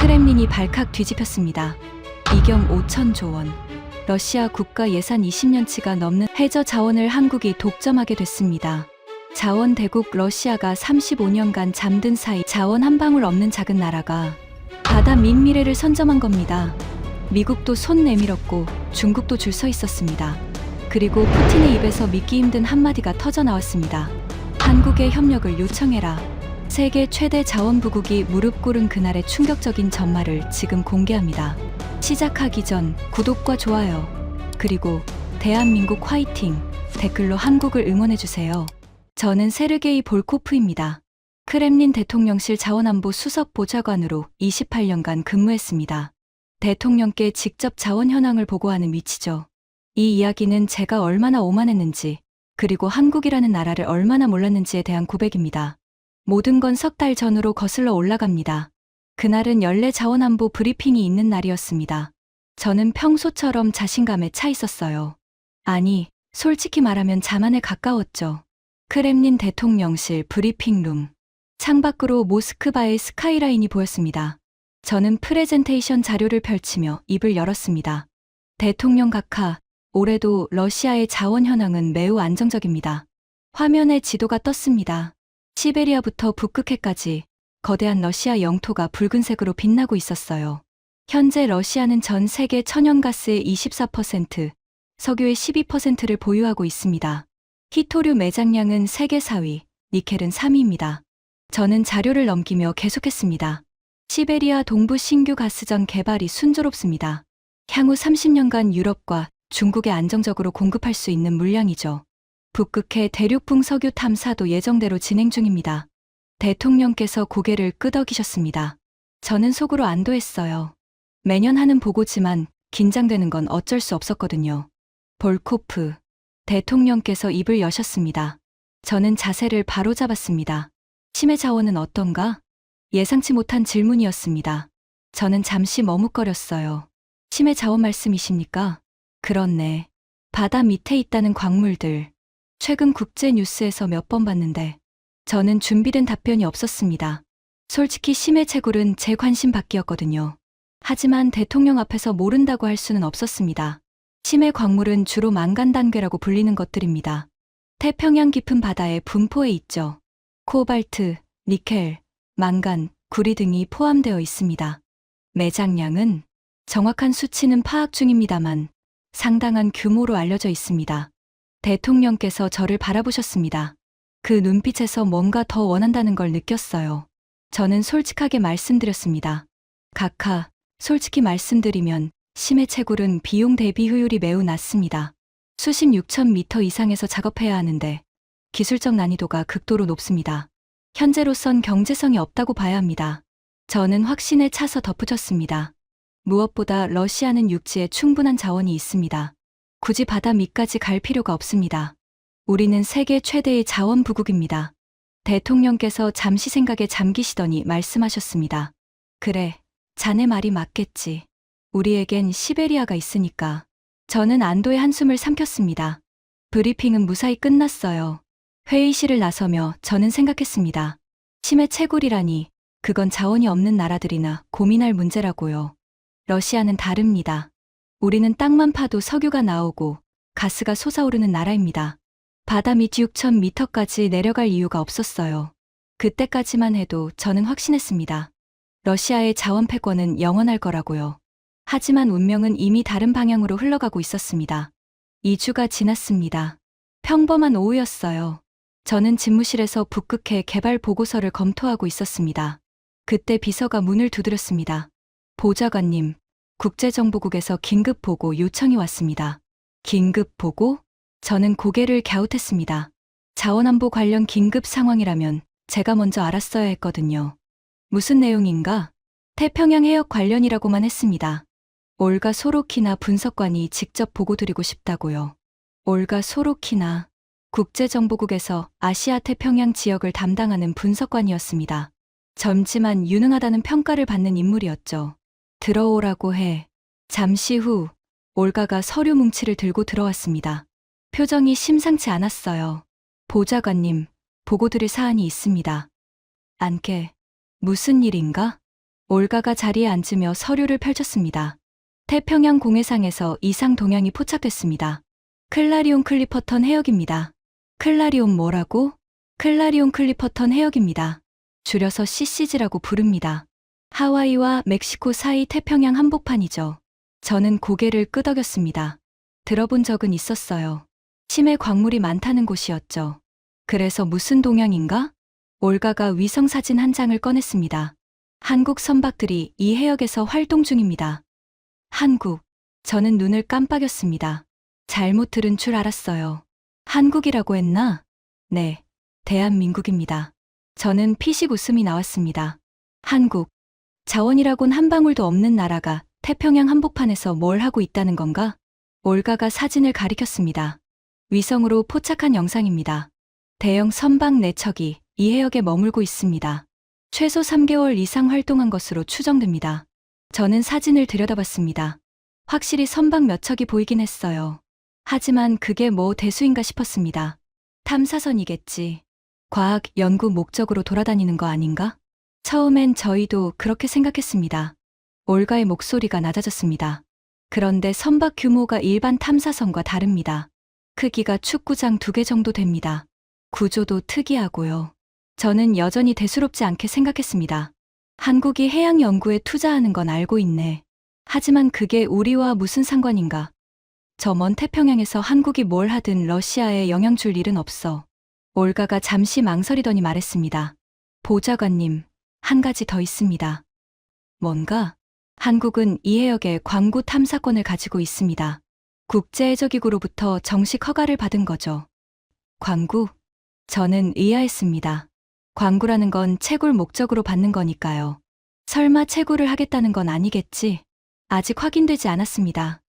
크렘린이 발칵 뒤집혔습니다. 이경 5천조 원. 러시아 국가 예산 20년치가 넘는 해저 자원을 한국이 독점하게 됐습니다. 자원 대국 러시아가 35년간 잠든 사이 자원 한 방울 없는 작은 나라가 바다 민미래를 선점한 겁니다. 미국도 손 내밀었고 중국도 줄 서 있었습니다. 그리고 푸틴의 입에서 믿기 힘든 한마디가 터져 나왔습니다. 한국의 협력을 요청해라. 세계 최대 자원부국이 무릎 꿇은 그날의 충격적인 전말을 지금 공개합니다. 시작하기 전 구독과 좋아요, 그리고 대한민국 화이팅 댓글로 한국을 응원해주세요. 저는 세르게이 볼코프입니다. 크렘린 대통령실 자원안보 수석 보좌관으로 28년간 근무했습니다. 대통령께 직접 자원 현황을 보고하는 위치죠. 이 이야기는 제가 얼마나 오만했는지, 그리고 한국이라는 나라를 얼마나 몰랐는지에 대한 고백입니다. 모든 건 석 달 전으로 거슬러 올라갑니다. 그날은 연례 자원안보 브리핑이 있는 날이었습니다. 저는 평소처럼 자신감에 차 있었어요. 아니, 솔직히 말하면 자만에 가까웠죠. 크렘린 대통령실 브리핑룸. 창밖으로 모스크바의 스카이라인이 보였습니다. 저는 프레젠테이션 자료를 펼치며 입을 열었습니다. 대통령 각하, 올해도 러시아의 자원 현황은 매우 안정적입니다. 화면에 지도가 떴습니다. 시베리아부터 북극해까지 거대한 러시아 영토가 붉은색으로 빛나고 있었어요. 현재 러시아는 전 세계 천연가스의 24%, 석유의 12%를 보유하고 있습니다. 히토류 매장량은 세계 4위, 니켈은 3위입니다. 저는 자료를 넘기며 계속했습니다. 시베리아 동부 신규 가스전 개발이 순조롭습니다. 향후 30년간 유럽과 중국에 안정적으로 공급할 수 있는 물량이죠. 북극해 대륙풍 석유 탐사도 예정대로 진행 중입니다. 대통령께서 고개를 끄덕이셨습니다. 저는 속으로 안도했어요. 매년 하는 보고지만 긴장되는 건 어쩔 수 없었거든요. 볼코프. 대통령께서 입을 여셨습니다. 저는 자세를 바로잡았습니다. 심해 자원은 어떤가? 예상치 못한 질문이었습니다. 저는 잠시 머뭇거렸어요. 심해 자원 말씀이십니까? 그렇네. 바다 밑에 있다는 광물들. 최근 국제 뉴스에서 몇 번 봤는데 저는 준비된 답변이 없었습니다. 솔직히 심해 채굴은 제 관심 밖이었거든요. 하지만 대통령 앞에서 모른다고 할 수는 없었습니다. 심해 광물은 주로 망간 단괴라고 불리는 것들입니다. 태평양 깊은 바다의 분포에 있죠. 코발트, 니켈, 망간, 구리 등이 포함되어 있습니다. 매장량은 정확한 수치는 파악 중입니다만 상당한 규모로 알려져 있습니다. 대통령께서 저를 바라보셨습니다. 그 눈빛에서 뭔가 더 원한다는 걸 느꼈어요. 저는 솔직하게 말씀드렸습니다. 각하, 솔직히 말씀드리면 심해 채굴은 비용 대비 효율이 매우 낮습니다. 수심 6,000m 이상에서 작업해야 하는데 기술적 난이도가 극도로 높습니다. 현재로선 경제성이 없다고 봐야 합니다. 저는 확신에 차서 덧붙였습니다. 무엇보다 러시아는 육지에 충분한 자원이 있습니다. 굳이 바다 밑까지 갈 필요가 없습니다. 우리는 세계 최대의 자원 부국입니다. 대통령께서 잠시 생각에 잠기시더니 말씀하셨습니다. 그래, 자네 말이 맞겠지. 우리에겐 시베리아가 있으니까. 저는 안도의 한숨을 삼켰습니다. 브리핑은 무사히 끝났어요. 회의실을 나서며 저는 생각했습니다. 심해 채굴이라니, 그건 자원이 없는 나라들이나 고민할 문제라고요. 러시아는 다릅니다. 우리는 땅만 파도 석유가 나오고 가스가 솟아오르는 나라입니다. 바다 밑 6,000m까지 내려갈 이유가 없었어요. 그때까지만 해도 저는 확신했습니다. 러시아의 자원 패권은 영원할 거라고요. 하지만 운명은 이미 다른 방향으로 흘러가고 있었습니다. 2주가 지났습니다. 평범한 오후였어요. 저는 집무실에서 북극해 개발 보고서를 검토하고 있었습니다. 그때 비서가 문을 두드렸습니다. 보좌관님, 국제정보국에서 긴급 보고 요청이 왔습니다. 긴급 보고? 저는 고개를 갸웃했습니다. 자원안보 관련 긴급 상황이라면 제가 먼저 알았어야 했거든요. 무슨 내용인가? 태평양 해역 관련이라고만 했습니다. 올가 소로키나 분석관이 직접 보고 드리고 싶다고요. 올가 소로키나, 국제정보국에서 아시아 태평양 지역을 담당하는 분석관이었습니다. 젊지만 유능하다는 평가를 받는 인물이었죠. 들어오라고 해. 잠시 후 올가가 서류 뭉치를 들고 들어왔습니다. 표정이 심상치 않았어요. 보좌관님, 보고 드릴 사안이 있습니다. 안게, 무슨 일인가? 올가가 자리에 앉으며 서류를 펼쳤습니다. 태평양 공해상에서 이상 동향이 포착됐습니다. 클라리온 클리퍼턴 해역입니다. 클라리온 뭐라고? 클라리온 클리퍼턴 해역입니다. 줄여서 CCG라고 부릅니다. 하와이와 멕시코 사이 태평양 한복판이죠. 저는 고개를 끄덕였습니다. 들어본 적은 있었어요. 심해 광물이 많다는 곳이었죠. 그래서 무슨 동향인가? 올가가 위성사진 한 장을 꺼냈습니다. 한국 선박들이 이 해역에서 활동 중입니다. 한국. 저는 눈을 깜빡였습니다. 잘못 들은 줄 알았어요. 한국이라고 했나? 네, 대한민국입니다. 저는 피식 웃음이 나왔습니다. 한국. 자원이라곤 한 방울도 없는 나라가 태평양 한복판에서 뭘 하고 있다는 건가? 올가가 사진을 가리켰습니다. 위성으로 포착한 영상입니다. 대형 선박 4척이 이 해역에 머물고 있습니다. 최소 3개월 이상 활동한 것으로 추정됩니다. 저는 사진을 들여다봤습니다. 확실히 선박 몇 척이 보이긴 했어요. 하지만 그게 뭐 대수인가 싶었습니다. 탐사선이겠지. 과학 연구 목적으로 돌아다니는 거 아닌가? 처음엔 저희도 그렇게 생각했습니다. 올가의 목소리가 낮아졌습니다. 그런데 선박 규모가 일반 탐사선과 다릅니다. 크기가 축구장 2개 정도 됩니다. 구조도 특이하고요. 저는 여전히 대수롭지 않게 생각했습니다. 한국이 해양 연구에 투자하는 건 알고 있네. 하지만 그게 우리와 무슨 상관인가? 저 먼 태평양에서 한국이 뭘 하든 러시아에 영향 줄 일은 없어. 올가가 잠시 망설이더니 말했습니다. 보좌관님, 한 가지 더 있습니다. 뭔가? 한국은 이 해역에 광구 탐사권을 가지고 있습니다. 국제해저기구로부터 정식 허가를 받은 거죠. 광구? 저는 의아했습니다. 광구라는 건 채굴 목적으로 받는 거니까요. 설마 채굴을 하겠다는 건 아니겠지? 아직 확인되지 않았습니다.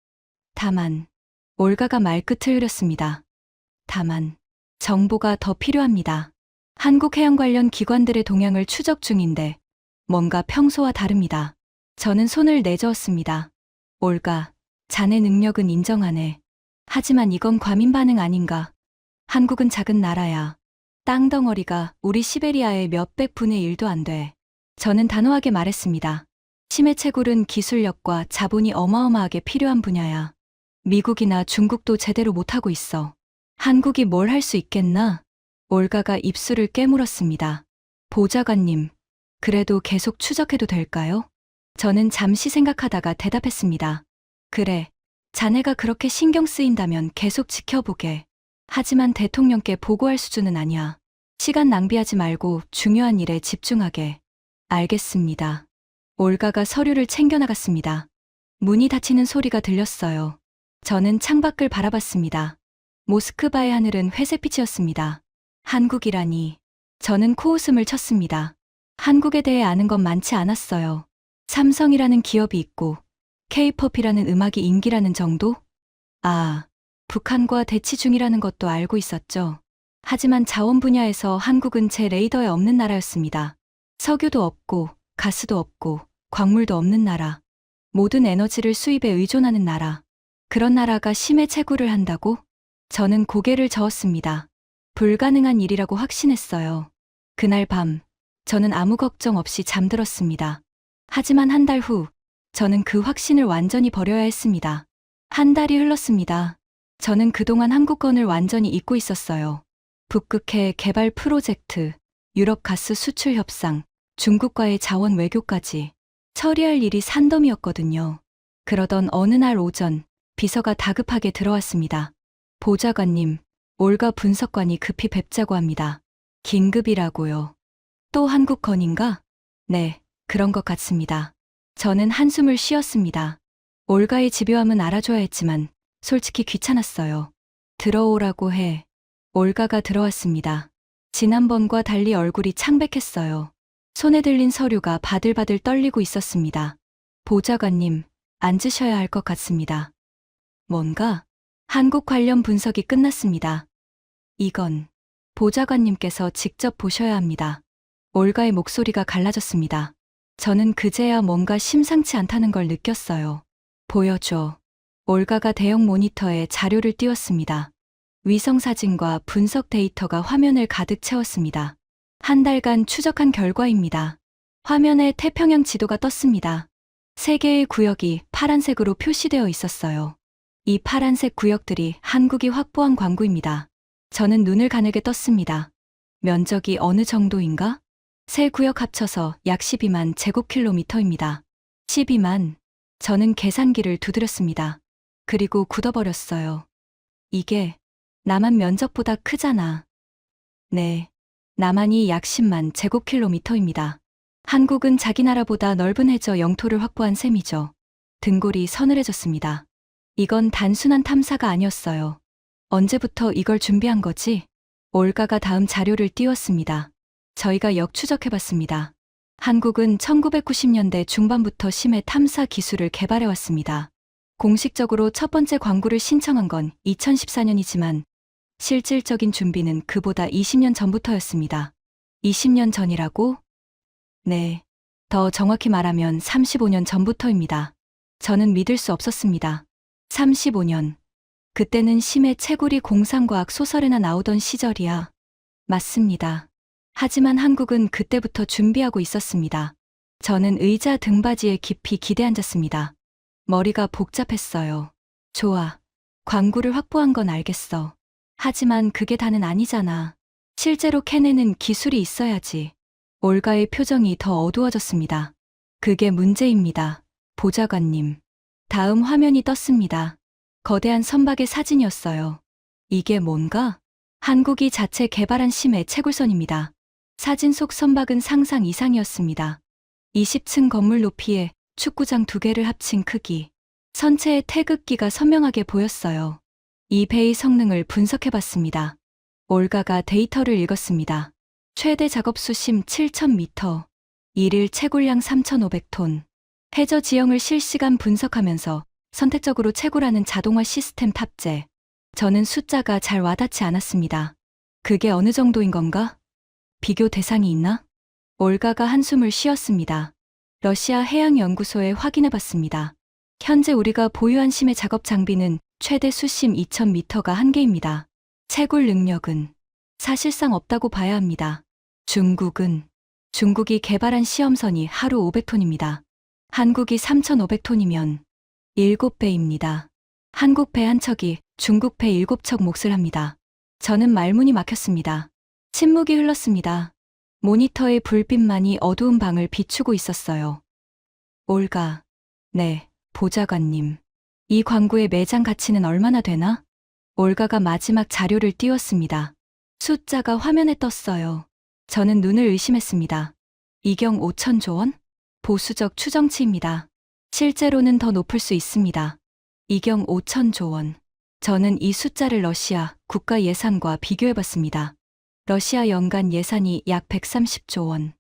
다만, 올가가 말끝을 흐렸습니다. 다만, 정보가 더 필요합니다. 한국 해양 관련 기관들의 동향을 추적 중인데 뭔가 평소와 다릅니다. 저는 손을 내저었습니다. 올가, 자네 능력은 인정하네. 하지만 이건 과민 반응 아닌가? 한국은 작은 나라야. 땅덩어리가 우리 시베리아의 몇백 분의 1도 안 돼. 저는 단호하게 말했습니다. 심해 채굴은 기술력과 자본이 어마어마하게 필요한 분야야. 미국이나 중국도 제대로 못하고 있어. 한국이 뭘 할 수 있겠나? 올가가 입술을 깨물었습니다. 보좌관님, 그래도 계속 추적해도 될까요? 저는 잠시 생각하다가 대답했습니다. 그래, 자네가 그렇게 신경 쓰인다면 계속 지켜보게. 하지만 대통령께 보고할 수준은 아니야. 시간 낭비하지 말고 중요한 일에 집중하게. 알겠습니다. 올가가 서류를 챙겨나갔습니다. 문이 닫히는 소리가 들렸어요. 저는 창밖을 바라봤습니다. 모스크바의 하늘은 회색빛이었습니다. 한국이라니. 저는 코웃음을 쳤습니다. 한국에 대해 아는 건 많지 않았어요. 삼성이라는 기업이 있고 K-팝이라는 음악이 인기라는 정도? 아, 북한과 대치 중이라는 것도 알고 있었죠. 하지만 자원 분야에서 한국은 제 레이더에 없는 나라였습니다. 석유도 없고 가스도 없고 광물도 없는 나라. 모든 에너지를 수입에 의존하는 나라. 그런 나라가 심해 채굴을 한다고? 저는 고개를 저었습니다. 불가능한 일이라고 확신했어요. 그날 밤, 저는 아무 걱정 없이 잠들었습니다. 하지만 한 달 후, 저는 그 확신을 완전히 버려야 했습니다. 한 달이 흘렀습니다. 저는 그동안 한국건을 완전히 잊고 있었어요. 북극해 개발 프로젝트, 유럽 가스 수출 협상, 중국과의 자원 외교까지 처리할 일이 산더미였거든요. 그러던 어느 날 오전, 비서가 다급하게 들어왔습니다. 보좌관님, 올가 분석관이 급히 뵙자고 합니다. 긴급이라고요. 또 한국 건인가? 네, 그런 것 같습니다. 저는 한숨을 쉬었습니다. 올가의 집요함은 알아줘야 했지만 솔직히 귀찮았어요. 들어오라고 해. 올가가 들어왔습니다. 지난번과 달리 얼굴이 창백했어요. 손에 들린 서류가 바들바들 떨리고 있었습니다. 보좌관님, 앉으셔야 할 것 같습니다. 뭔가? 한국 관련 분석이 끝났습니다. 이건 보좌관님께서 직접 보셔야 합니다. 올가의 목소리가 갈라졌습니다. 저는 그제야 뭔가 심상치 않다는 걸 느꼈어요. 보여줘. 올가가 대형 모니터에 자료를 띄웠습니다. 위성사진과 분석 데이터가 화면을 가득 채웠습니다. 한 달간 추적한 결과입니다. 화면에 태평양 지도가 떴습니다. 세 개의 구역이 파란색으로 표시되어 있었어요. 이 파란색 구역들이 한국이 확보한 광구입니다. 저는 눈을 가늘게 떴습니다. 면적이 어느 정도인가? 세 구역 합쳐서 약 12만 제곱킬로미터입니다. 12만. 저는 계산기를 두드렸습니다. 그리고 굳어버렸어요. 이게 남한 면적보다 크잖아. 네. 남한이 약 10만 제곱킬로미터입니다. 한국은 자기 나라보다 넓은 해저 영토를 확보한 셈이죠. 등골이 서늘해졌습니다. 이건 단순한 탐사가 아니었어요. 언제부터 이걸 준비한 거지? 올가가 다음 자료를 띄웠습니다. 저희가 역추적해봤습니다. 한국은 1990년대 중반부터 심해 탐사 기술을 개발해왔습니다. 공식적으로 첫 번째 광구를 신청한 건 2014년이지만 실질적인 준비는 그보다 20년 전부터였습니다. 20년 전이라고? 네. 더 정확히 말하면 35년 전부터입니다. 저는 믿을 수 없었습니다. 35년. 그때는 심해 채구리 공상과학 소설에나 나오던 시절이야. 맞습니다. 하지만 한국은 그때부터 준비하고 있었습니다. 저는 의자 등받이에 깊이 기대앉았습니다. 머리가 복잡했어요. 좋아. 광구를 확보한 건 알겠어. 하지만 그게 다는 아니잖아. 실제로 캐내는 기술이 있어야지. 올가의 표정이 더 어두워졌습니다. 그게 문제입니다. 보좌관님. 다음 화면이 떴습니다. 거대한 선박의 사진이었어요. 이게 뭔가? 한국이 자체 개발한 심해 채굴선입니다. 사진 속 선박은 상상 이상이었습니다. 20층 건물 높이에 축구장 2개를 합친 크기. 선체의 태극기가 선명하게 보였어요. 이 배의 성능을 분석해봤습니다. 올가가 데이터를 읽었습니다. 최대 작업 수심 7,000m, 일일 채굴량 3,500톤. 해저 지형을 실시간 분석하면서 선택적으로 채굴하는 자동화 시스템 탑재. 저는 숫자가 잘 와닿지 않았습니다. 그게 어느 정도인 건가? 비교 대상이 있나? 올가가 한숨을 쉬었습니다. 러시아 해양연구소에 확인해봤습니다. 현재 우리가 보유한 심해 작업 장비는 최대 수심 2,000m가 한계입니다. 채굴 능력은 사실상 없다고 봐야 합니다. 중국이 개발한 시험선이 하루 500톤입니다. 한국이 3,500톤이면 7배입니다. 한국 배 한 척이 중국 배 7척 몫을 합니다. 저는 말문이 막혔습니다. 침묵이 흘렀습니다. 모니터의 불빛만이 어두운 방을 비추고 있었어요. 올가. 네, 보좌관님. 이 광구의 매장 가치는 얼마나 되나? 올가가 마지막 자료를 띄웠습니다. 숫자가 화면에 떴어요. 저는 눈을 의심했습니다. 이경 5천조 원? 보수적 추정치입니다. 실제로는 더 높을 수 있습니다. 이경 5천조 원. 저는 이 숫자를 러시아 국가 예산과 비교해봤습니다. 러시아 연간 예산이 약 130조 원.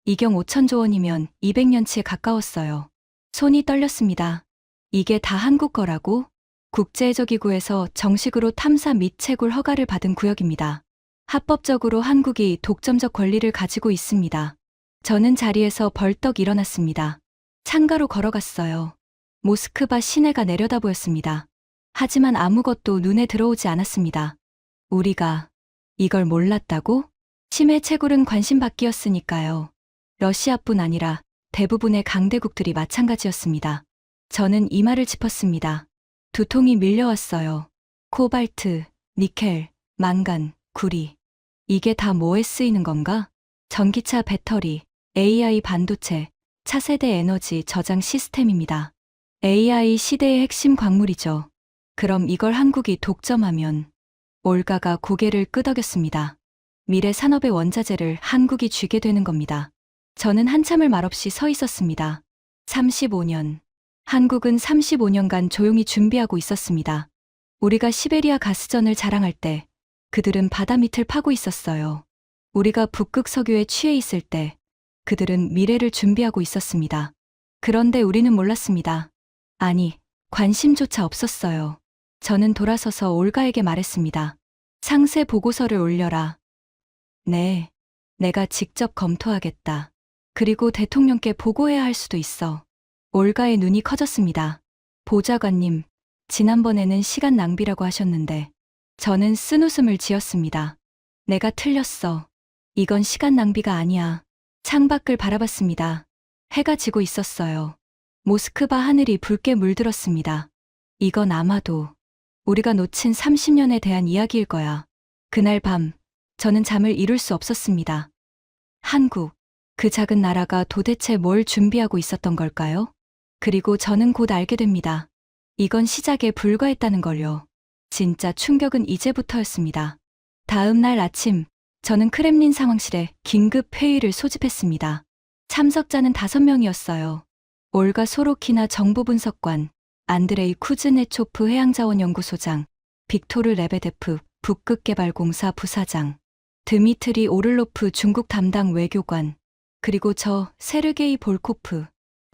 이경 5천조 원이면 200년치에 가까웠어요. 손이 떨렸습니다. 이게 다 한국 거라고? 국제해저기구에서 정식으로 탐사 및 채굴 허가를 받은 구역입니다. 합법적으로 한국이 독점적 권리를 가지고 있습니다. 저는 자리에서 벌떡 일어났습니다. 창가로 걸어갔어요. 모스크바 시내가 내려다 보였습니다. 하지만 아무것도 눈에 들어오지 않았습니다. 우리가 이걸 몰랐다고? 심해 채굴은 관심 밖이었으니까요. 러시아뿐 아니라 대부분의 강대국들이 마찬가지였습니다. 저는 이마를 짚었습니다. 두통이 밀려왔어요. 코발트, 니켈, 망간, 구리. 이게 다 뭐에 쓰이는 건가? 전기차 배터리, AI 반도체, 차세대 에너지 저장 시스템입니다. AI 시대의 핵심 광물이죠. 그럼 이걸 한국이 독점하면? 올가가 고개를 끄덕였습니다. 미래 산업의 원자재를 한국이 쥐게 되는 겁니다. 저는 한참을 말없이 서 있었습니다. 35년. 한국은 35년간 조용히 준비하고 있었습니다. 우리가 시베리아 가스전을 자랑할 때 그들은 바다 밑을 파고 있었어요. 우리가 북극 석유에 취해 있을 때 그들은 미래를 준비하고 있었습니다. 그런데 우리는 몰랐습니다. 아니, 관심조차 없었어요. 저는 돌아서서 올가에게 말했습니다. 상세 보고서를 올려라. 네, 내가 직접 검토하겠다. 그리고 대통령께 보고해야 할 수도 있어. 올가의 눈이 커졌습니다. 보좌관님, 지난번에는 시간 낭비라고 하셨는데 저는 쓴웃음을 지었습니다. 내가 틀렸어. 이건 시간 낭비가 아니야. 창밖을 바라봤습니다. 해가 지고 있었어요. 모스크바 하늘이 붉게 물들었습니다. 이건 아마도 우리가 놓친 30년에 대한 이야기일 거야. 그날 밤, 저는 잠을 이룰 수 없었습니다. 한국, 그 작은 나라가 도대체 뭘 준비하고 있었던 걸까요? 그리고 저는 곧 알게 됩니다. 이건 시작에 불과했다는 걸요. 진짜 충격은 이제부터였습니다. 다음 날 아침, 저는 크렘린 상황실에 긴급 회의를 소집했습니다. 참석자는 5명이었어요. 올가 소로키나 정보분석관, 안드레이 쿠즈네초프 해양자원연구소장, 빅토르 레베데프 북극개발공사 부사장, 드미트리 오를로프 중국 담당 외교관, 그리고 저 세르게이 볼코프.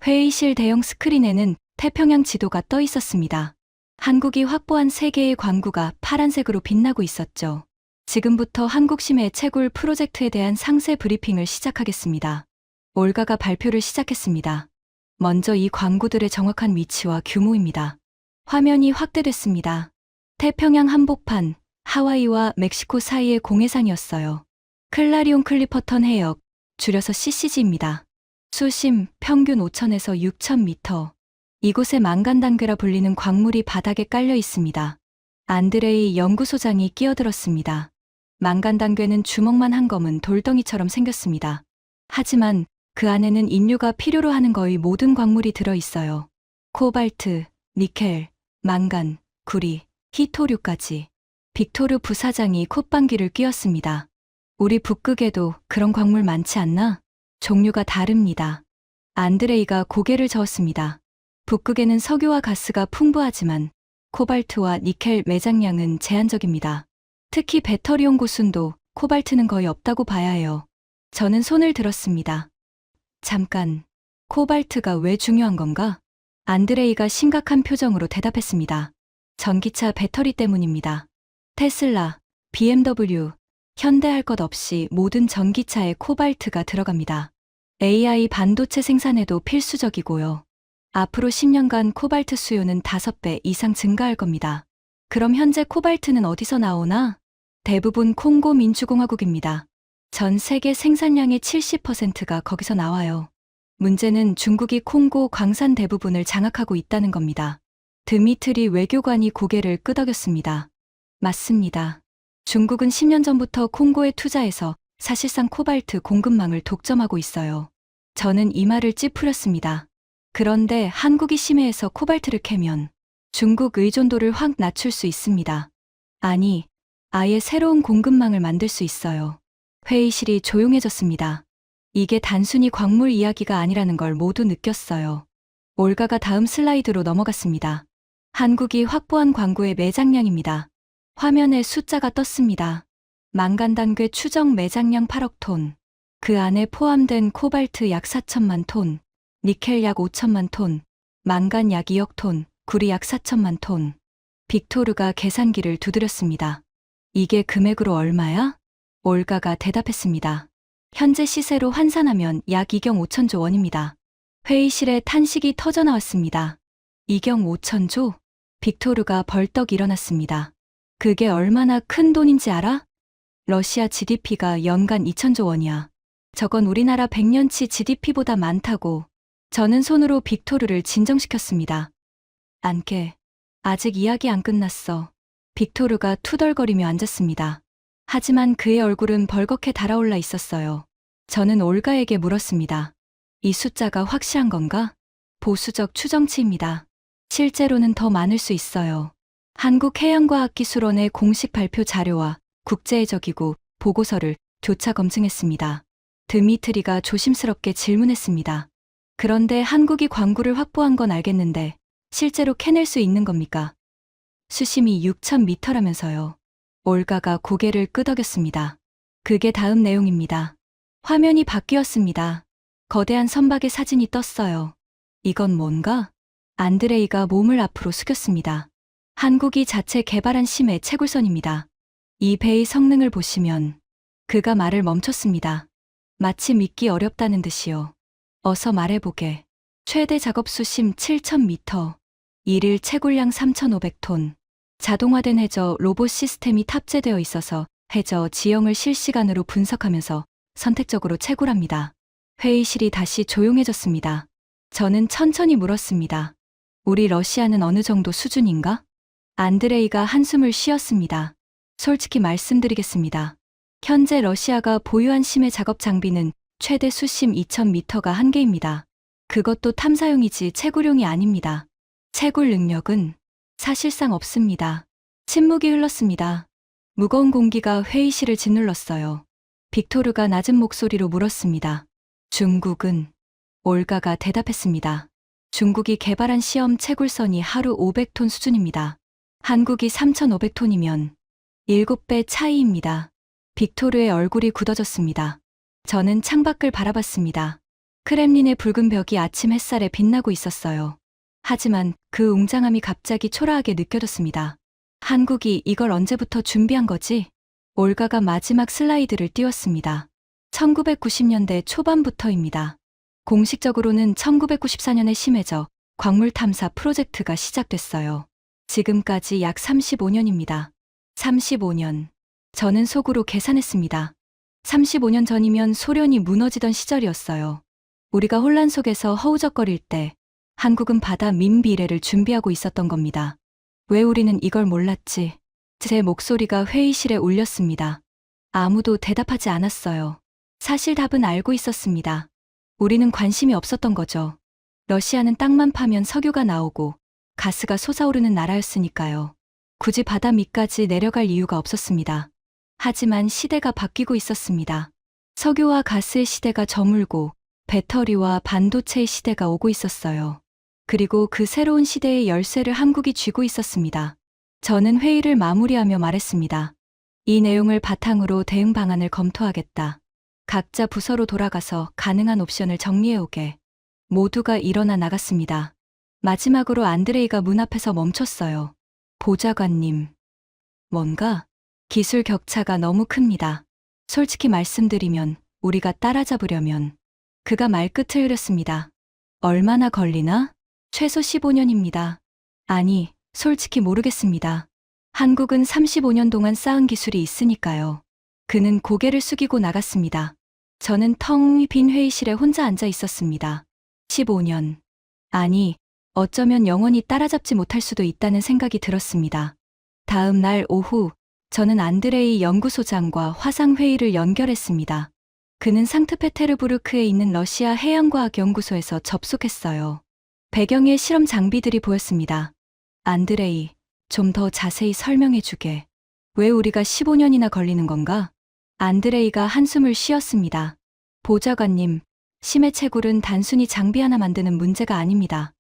회의실 대형 스크린에는 태평양 지도가 떠 있었습니다. 한국이 확보한 3개의 광구가 파란색으로 빛나고 있었죠. 지금부터 한국심해 채굴 프로젝트에 대한 상세 브리핑을 시작하겠습니다. 올가가 발표를 시작했습니다. 먼저 이 광구들의 정확한 위치와 규모입니다. 화면이 확대됐습니다. 태평양 한복판, 하와이와 멕시코 사이의 공해상이었어요. 클라리온 클리퍼턴 해역, 줄여서 CCG입니다. 수심 평균 5,000에서 6,000m. 이곳에 망간단괴라 불리는 광물이 바닥에 깔려 있습니다. 안드레이 연구소장이 끼어들었습니다. 망간단괴는 주먹만 한 검은 돌덩이처럼 생겼습니다. 하지만 그 안에는 인류가 필요로 하는 거의 모든 광물이 들어 있어요. 코발트, 니켈, 망간, 구리, 히토류까지. 빅토르 부사장이 콧방귀를 뀌었습니다. 우리 북극에도 그런 광물 많지 않나? 종류가 다릅니다. 안드레이가 고개를 저었습니다. 북극에는 석유와 가스가 풍부하지만 코발트와 니켈 매장량은 제한적입니다. 특히 배터리용 고순도 코발트는 거의 없다고 봐야 해요. 저는 손을 들었습니다. 잠깐, 코발트가 왜 중요한 건가? 안드레이가 심각한 표정으로 대답했습니다. 전기차 배터리 때문입니다. 테슬라, BMW, 현대 할 것 없이 모든 전기차에 코발트가 들어갑니다. AI 반도체 생산에도 필수적이고요. 앞으로 10년간 코발트 수요는 5배 이상 증가할 겁니다. 그럼 현재 코발트는 어디서 나오나? 대부분 콩고 민주공화국입니다. 전 세계 생산량의 70%가 거기서 나와요. 문제는 중국이 콩고 광산 대부분을 장악하고 있다는 겁니다. 드미트리 외교관이 고개를 끄덕였습니다. 맞습니다. 중국은 10년 전부터 콩고에 투자해서 사실상 코발트 공급망을 독점하고 있어요. 저는 이 말을 찌푸렸습니다. 그런데 한국이 심해에서 코발트를 캐면 중국 의존도를 확 낮출 수 있습니다. 아니, 아예 새로운 공급망을 만들 수 있어요. 회의실이 조용해졌습니다. 이게 단순히 광물 이야기가 아니라는 걸 모두 느꼈어요. 올가가 다음 슬라이드로 넘어갔습니다. 한국이 확보한 광구의 매장량입니다. 화면에 숫자가 떴습니다. 망간단괴 추정 매장량 8억 톤. 그 안에 포함된 코발트 약 4천만 톤, 니켈 약 5천만 톤, 망간 약 2억 톤, 구리 약 4천만 톤. 빅토르가 계산기를 두드렸습니다. 이게 금액으로 얼마야? 올가가 대답했습니다. 현재 시세로 환산하면 약 2경 5천조 원입니다. 회의실에 탄식이 터져나왔습니다. 2경 5천조? 빅토르가 벌떡 일어났습니다. 그게 얼마나 큰 돈인지 알아? 러시아 GDP가 연간 2천조 원이야. 저건 우리나라 100년치 GDP보다 많다고. 저는 손으로 빅토르를 진정시켰습니다. 안깨, 아직 이야기 안 끝났어. 빅토르가 투덜거리며 앉았습니다. 하지만 그의 얼굴은 벌겋게 달아올라 있었어요. 저는 올가에게 물었습니다. 이 숫자가 확실한 건가? 보수적 추정치입니다. 실제로는 더 많을 수 있어요. 한국해양과학기술원의 공식 발표 자료와 국제해적이고 보고서를 교차 검증했습니다. 드미트리가 조심스럽게 질문했습니다. 그런데 한국이 광구를 확보한 건 알겠는데 실제로 캐낼 수 있는 겁니까? 수심이 6,000m라면서요. 올가가 고개를 끄덕였습니다. 그게 다음 내용입니다. 화면이 바뀌었습니다. 거대한 선박의 사진이 떴어요. 이건 뭔가? 안드레이가 몸을 앞으로 숙였습니다. 한국이 자체 개발한 심해 채굴선입니다. 이 배의 성능을 보시면 그가 말을 멈췄습니다. 마치 믿기 어렵다는 듯이요. 어서 말해보게. 최대 작업 수심 7,000m, 일일 채굴량 3,500톤, 자동화된 해저 로봇 시스템이 탑재되어 있어서 해저 지형을 실시간으로 분석하면서 선택적으로 채굴합니다. 회의실이 다시 조용해졌습니다. 저는 천천히 물었습니다. 우리 러시아는 어느 정도 수준인가? 안드레이가 한숨을 쉬었습니다. 솔직히 말씀드리겠습니다. 현재 러시아가 보유한 심해 작업 장비는 최대 수심 2000m가 한계입니다. 그것도 탐사용이지 채굴용이 아닙니다. 채굴 능력은 사실상 없습니다. 침묵이 흘렀습니다. 무거운 공기가 회의실을 짓눌렀어요. 빅토르가 낮은 목소리로 물었습니다. 중국은? 올가가 대답했습니다. 중국이 개발한 시험 채굴선이 하루 500톤 수준입니다. 한국이 3,500톤이면 7배 차이입니다. 빅토르의 얼굴이 굳어졌습니다. 저는 창밖을 바라봤습니다. 크렘린의 붉은 벽이 아침 햇살에 빛나고 있었어요. 하지만 그 웅장함이 갑자기 초라하게 느껴졌습니다. 한국이 이걸 언제부터 준비한 거지? 올가가 마지막 슬라이드를 띄웠습니다. 1990년대 초반부터입니다. 공식적으로는 1994년에 심해저 광물 탐사 프로젝트가 시작됐어요. 지금까지 약 35년입니다. 35년. 저는 속으로 계산했습니다. 35년 전이면 소련이 무너지던 시절이었어요. 우리가 혼란 속에서 허우적거릴 때 한국은 바다 민비례를 준비하고 있었던 겁니다. 왜 우리는 이걸 몰랐지? 제 목소리가 회의실에 울렸습니다. 아무도 대답하지 않았어요. 사실 답은 알고 있었습니다. 우리는 관심이 없었던 거죠. 러시아는 땅만 파면 석유가 나오고 가스가 솟아오르는 나라였으니까요. 굳이 바다 밑까지 내려갈 이유가 없었습니다. 하지만 시대가 바뀌고 있었습니다. 석유와 가스의 시대가 저물고 배터리와 반도체의 시대가 오고 있었어요. 그리고 그 새로운 시대의 열쇠를 한국이 쥐고 있었습니다. 저는 회의를 마무리하며 말했습니다. 이 내용을 바탕으로 대응 방안을 검토하겠다. 각자 부서로 돌아가서 가능한 옵션을 정리해오게. 모두가 일어나 나갔습니다. 마지막으로 안드레이가 문 앞에서 멈췄어요. 보좌관님. 뭔가? 기술 격차가 너무 큽니다. 솔직히 말씀드리면 우리가 따라잡으려면. 그가 말끝을 흐렸습니다. 얼마나 걸리나? 최소 15년입니다. 아니, 솔직히 모르겠습니다. 한국은 35년 동안 쌓은 기술이 있으니까요. 그는 고개를 숙이고 나갔습니다. 저는 텅 빈 회의실에 혼자 앉아 있었습니다. 15년. 아니, 어쩌면 영원히 따라잡지 못할 수도 있다는 생각이 들었습니다. 다음 날 오후, 저는 안드레이 연구소장과 화상회의를 연결했습니다. 그는 상트페테르부르크에 있는 러시아 해양과학연구소에서 접속했어요. 배경에 실험 장비들이 보였습니다. 안드레이, 좀 더 자세히 설명해주게. 왜 우리가 15년이나 걸리는 건가? 안드레이가 한숨을 쉬었습니다. 보좌관님, 심해 채굴은 단순히 장비 하나 만드는 문제가 아닙니다.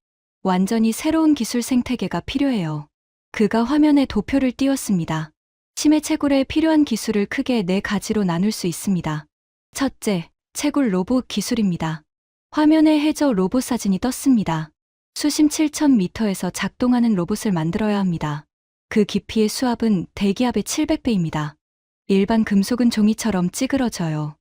완전히 새로운 기술 생태계가 필요해요. 그가 화면에 도표를 띄웠습니다. 심해 채굴에 필요한 기술을 크게 4가지로 나눌 수 있습니다. 첫째, 채굴 로봇 기술입니다. 화면에 해저 로봇 사진이 떴습니다. 수심 7,000m에서 작동하는 로봇을 만들어야 합니다. 그 깊이의 수압은 대기압의 700배입니다. 일반 금속은 종이처럼 찌그러져요.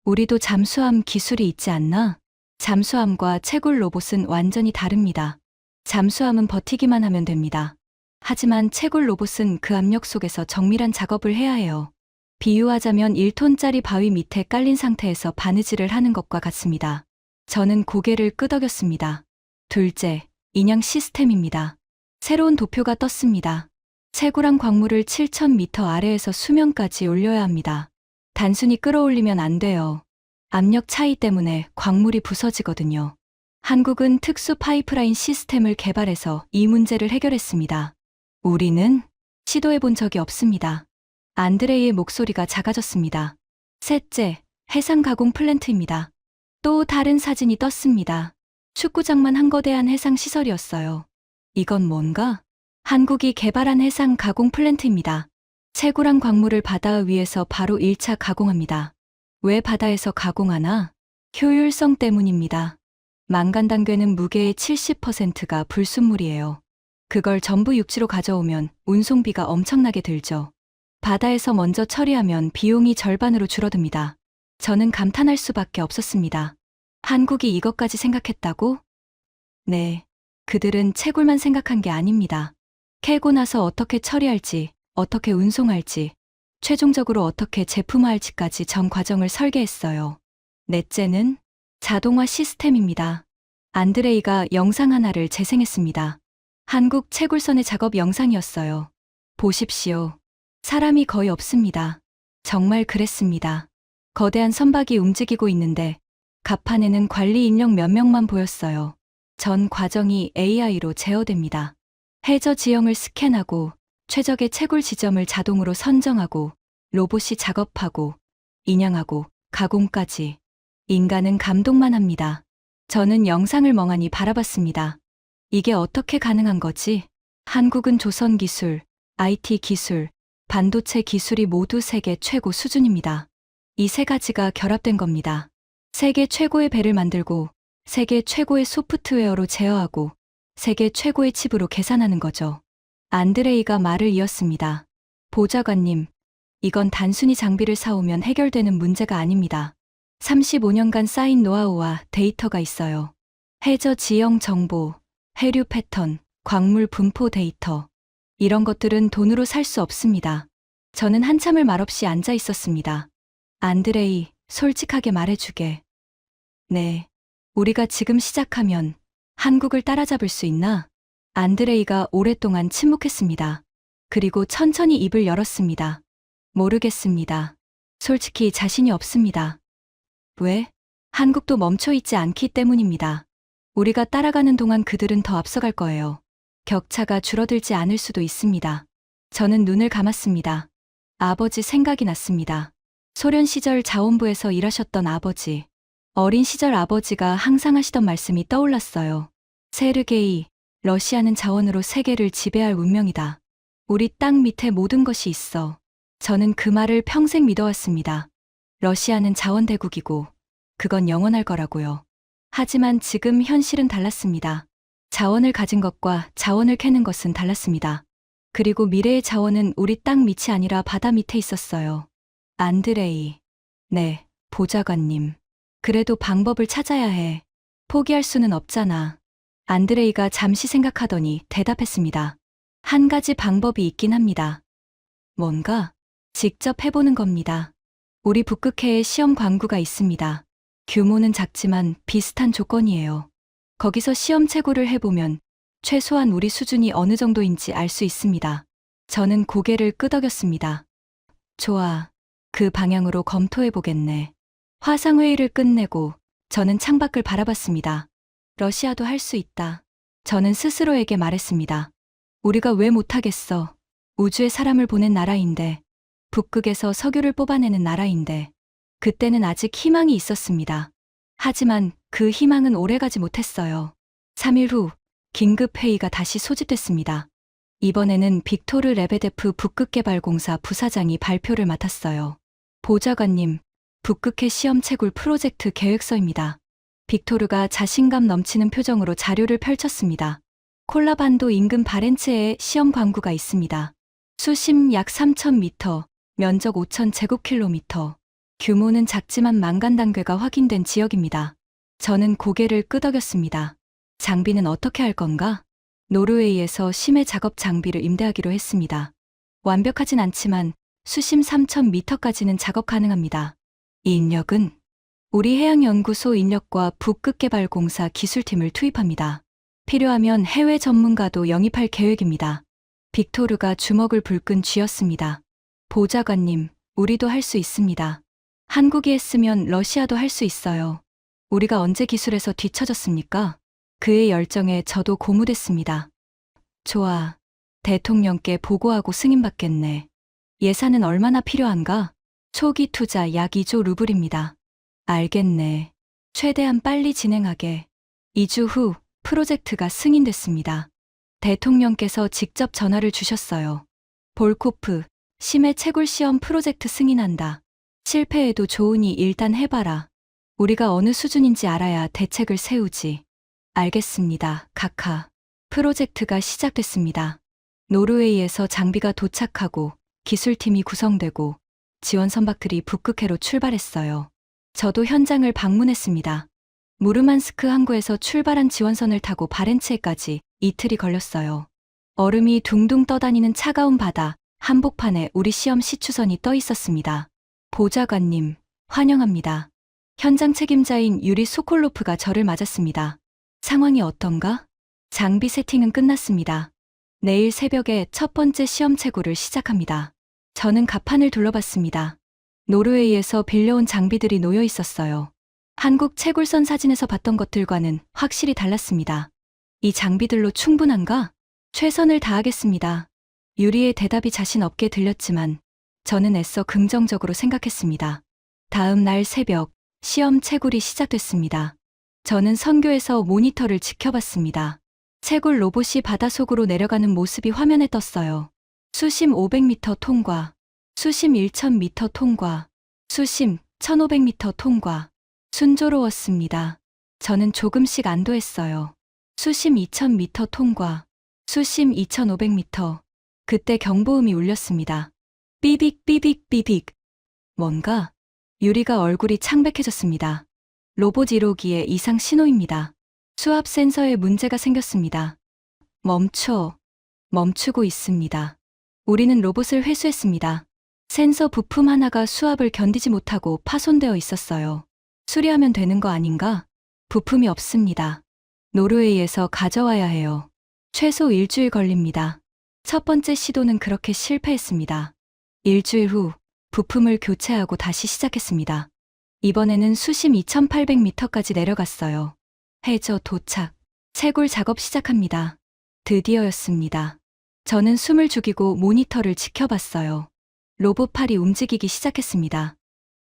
우리도 잠수함 기술이 있지 않나? 잠수함과 채굴 로봇은 완전히 다릅니다. 잠수함은 버티기만 하면 됩니다. 하지만 채굴 로봇은 그 압력 속에서 정밀한 작업을 해야 해요. 비유하자면 1톤짜리 바위 밑에 깔린 상태에서 바느질을 하는 것과 같습니다. 저는 고개를 끄덕였습니다. 둘째, 인양 시스템입니다. 새로운 도표가 떴습니다. 채굴한 광물을 7,000m 아래에서 수면까지 올려야 합니다. 단순히 끌어올리면 안 돼요. 압력 차이 때문에 광물이 부서지거든요. 한국은 특수 파이프라인 시스템을 개발해서 이 문제를 해결했습니다. 우리는 시도해 본 적이 없습니다. 안드레이의 목소리가 작아졌습니다. 셋째, 해상 가공 플랜트입니다. 또 다른 사진이 떴습니다. 축구장만 한 거대한 해상 시설이었어요. 이건 뭔가? 한국이 개발한 해상 가공 플랜트입니다. 채굴한 광물을 바다 위에서 바로 1차 가공합니다. 왜 바다에서 가공하나? 효율성 때문입니다. 망간당괴는 무게의 70%가 불순물이에요. 그걸 전부 육지로 가져오면 운송비가 엄청나게 들죠. 바다에서 먼저 처리하면 비용이 절반으로 줄어듭니다. 저는 감탄할 수밖에 없었습니다. 한국이 이것까지 생각했다고? 네. 그들은 채굴만 생각한 게 아닙니다. 캐고 나서 어떻게 처리할지, 어떻게 운송할지, 최종적으로 어떻게 제품화할지까지 전 과정을 설계했어요. 넷째는 자동화 시스템입니다. 안드레이가 영상 하나를 재생했습니다. 한국 채굴선의 작업 영상이었어요. 보십시오. 사람이 거의 없습니다. 정말 그랬습니다. 거대한 선박이 움직이고 있는데 갑판에는 관리 인력 몇 명만 보였어요. 전 과정이 AI로 제어됩니다. 해저 지형을 스캔하고 최적의 채굴 지점을 자동으로 선정하고 로봇이 작업하고 인양하고 가공까지. 인간은 감독만 합니다. 저는 영상을 멍하니 바라봤습니다. 이게 어떻게 가능한 거지? 한국은 조선 기술, IT 기술, 반도체 기술이 모두 세계 최고 수준입니다. 이 세 가지가 결합된 겁니다. 세계 최고의 배를 만들고 세계 최고의 소프트웨어로 제어하고 세계 최고의 칩으로 계산하는 거죠. 안드레이가 말을 이었습니다. 보좌관님, 이건 단순히 장비를 사오면 해결되는 문제가 아닙니다. 35년간 쌓인 노하우와 데이터가 있어요. 해저 지형 정보, 해류 패턴, 광물 분포 데이터. 이런 것들은 돈으로 살 수 없습니다. 저는 한참을 말없이 앉아 있었습니다. 안드레이, 솔직하게 말해주게. 네. 우리가 지금 시작하면 한국을 따라잡을 수 있나? 안드레이가 오랫동안 침묵했습니다. 그리고 천천히 입을 열었습니다. 모르겠습니다. 솔직히 자신이 없습니다. 왜? 한국도 멈춰있지 않기 때문입니다. 우리가 따라가는 동안 그들은 더 앞서갈 거예요. 격차가 줄어들지 않을 수도 있습니다. 저는 눈을 감았습니다. 아버지 생각이 났습니다. 소련 시절 자원부에서 일하셨던 아버지. 어린 시절 아버지가 항상 하시던 말씀이 떠올랐어요. 세르게이, 러시아는 자원으로 세계를 지배할 운명이다. 우리 땅 밑에 모든 것이 있어. 저는 그 말을 평생 믿어왔습니다. 러시아는 자원대국이고 그건 영원할 거라고요. 하지만 지금 현실은 달랐습니다. 자원을 가진 것과 자원을 캐는 것은 달랐습니다. 그리고 미래의 자원은 우리 땅 밑이 아니라 바다 밑에 있었어요. 안드레이. 네, 보좌관님. 그래도 방법을 찾아야 해. 포기할 수는 없잖아. 안드레이가 잠시 생각하더니 대답했습니다. 한 가지 방법이 있긴 합니다. 뭔가? 직접 해보는 겁니다. 우리 북극해에 시험 광구가 있습니다. 규모는 작지만 비슷한 조건이에요. 거기서 시험 채굴을 해보면 최소한 우리 수준이 어느 정도인지 알 수 있습니다. 저는 고개를 끄덕였습니다. 좋아. 그 방향으로 검토해보겠네. 화상회의를 끝내고 저는 창밖을 바라봤습니다. 러시아도 할 수 있다. 저는 스스로에게 말했습니다. 우리가 왜 못하겠어. 우주에 사람을 보낸 나라인데, 북극에서 석유를 뽑아내는 나라인데, 그때는 아직 희망이 있었습니다. 하지만 그 희망은 오래가지 못했어요. 3일 후 긴급회의가 다시 소집됐습니다. 이번에는 빅토르 레베데프 북극개발공사 부사장이 발표를 맡았어요. 보좌관님, 북극해 시험 채굴 프로젝트 계획서입니다. 빅토르가 자신감 넘치는 표정으로 자료를 펼쳤습니다. 콜라반도 인근 바렌츠에 시험 광구가 있습니다. 수심 약 3,000m, 면적 5,000제곱킬로미터. 규모는 작지만 망간 단계가 확인된 지역입니다. 저는 고개를 끄덕였습니다. 장비는 어떻게 할 건가? 노르웨이에서 심해 작업 장비를 임대하기로 했습니다. 완벽하진 않지만 수심 3,000m까지는 작업 가능합니다. 이 인력은 우리 해양연구소 인력과 북극개발공사 기술팀을 투입합니다. 필요하면 해외 전문가도 영입할 계획입니다. 빅토르가 주먹을 불끈 쥐었습니다. 보좌관님, 우리도 할 수 있습니다. 한국이 했으면 러시아도 할 수 있어요. 우리가 언제 기술에서 뒤처졌습니까? 그의 열정에 저도 고무됐습니다. 좋아. 대통령께 보고하고 승인받겠네. 예산은 얼마나 필요한가? 초기 투자 약 2조 루블입니다. 알겠네. 최대한 빨리 진행하게. 2주 후 프로젝트가 승인됐습니다. 대통령께서 직접 전화를 주셨어요. 볼코프, 심해 채굴 시험 프로젝트 승인한다. 실패해도 좋으니 일단 해봐라. 우리가 어느 수준인지 알아야 대책을 세우지. 알겠습니다, 카카. 프로젝트가 시작됐습니다. 노르웨이에서 장비가 도착하고 기술팀이 구성되고 지원 선박들이 북극해로 출발했어요. 저도 현장을 방문했습니다. 무르만스크 항구에서 출발한 지원선을 타고 바렌츠해까지 이틀이 걸렸어요. 얼음이 둥둥 떠다니는 차가운 바다, 한복판에 우리 시험 시추선이 떠 있었습니다. 보좌관님, 환영합니다. 현장 책임자인 유리 소콜로프가 저를 맞았습니다. 상황이 어떤가? 장비 세팅은 끝났습니다. 내일 새벽에 첫 번째 시험 채굴을 시작합니다. 저는 갑판을 둘러봤습니다. 노르웨이에서 빌려온 장비들이 놓여 있었어요. 한국 채굴선 사진에서 봤던 것들과는 확실히 달랐습니다. 이 장비들로 충분한가? 최선을 다하겠습니다. 유리의 대답이 자신 없게 들렸지만 저는 애써 긍정적으로 생각했습니다. 다음 날 새벽, 시험 채굴이 시작됐습니다. 저는 선교에서 모니터를 지켜봤습니다. 채굴 로봇이 바닷속으로 내려가는 모습이 화면에 떴어요. 수심 500m 통과, 수심 1000m 통과, 수심 1500m 통과. 순조로웠습니다. 저는 조금씩 안도했어요. 수심 2000m 통과, 수심 2500m. 그때 경보음이 울렸습니다. 삐빅 삐빅 삐빅. 뭔가? 유리가 얼굴이 창백해졌습니다. 로봇 1호기의 이상 신호입니다. 수압 센서에 문제가 생겼습니다. 멈추고 있습니다. 우리는 로봇을 회수했습니다. 센서 부품 하나가 수압을 견디지 못하고 파손되어 있었어요. 수리하면 되는 거 아닌가? 부품이 없습니다. 노르웨이에서 가져와야 해요. 최소 일주일 걸립니다. 첫 번째 시도는 그렇게 실패했습니다. 일주일 후 부품을 교체하고 다시 시작했습니다. 이번에는 수심 2800m까지 내려갔어요. 해저 도착. 채굴 작업 시작합니다. 드디어였습니다. 저는 숨을 죽이고 모니터를 지켜봤어요. 로봇 팔이 움직이기 시작했습니다.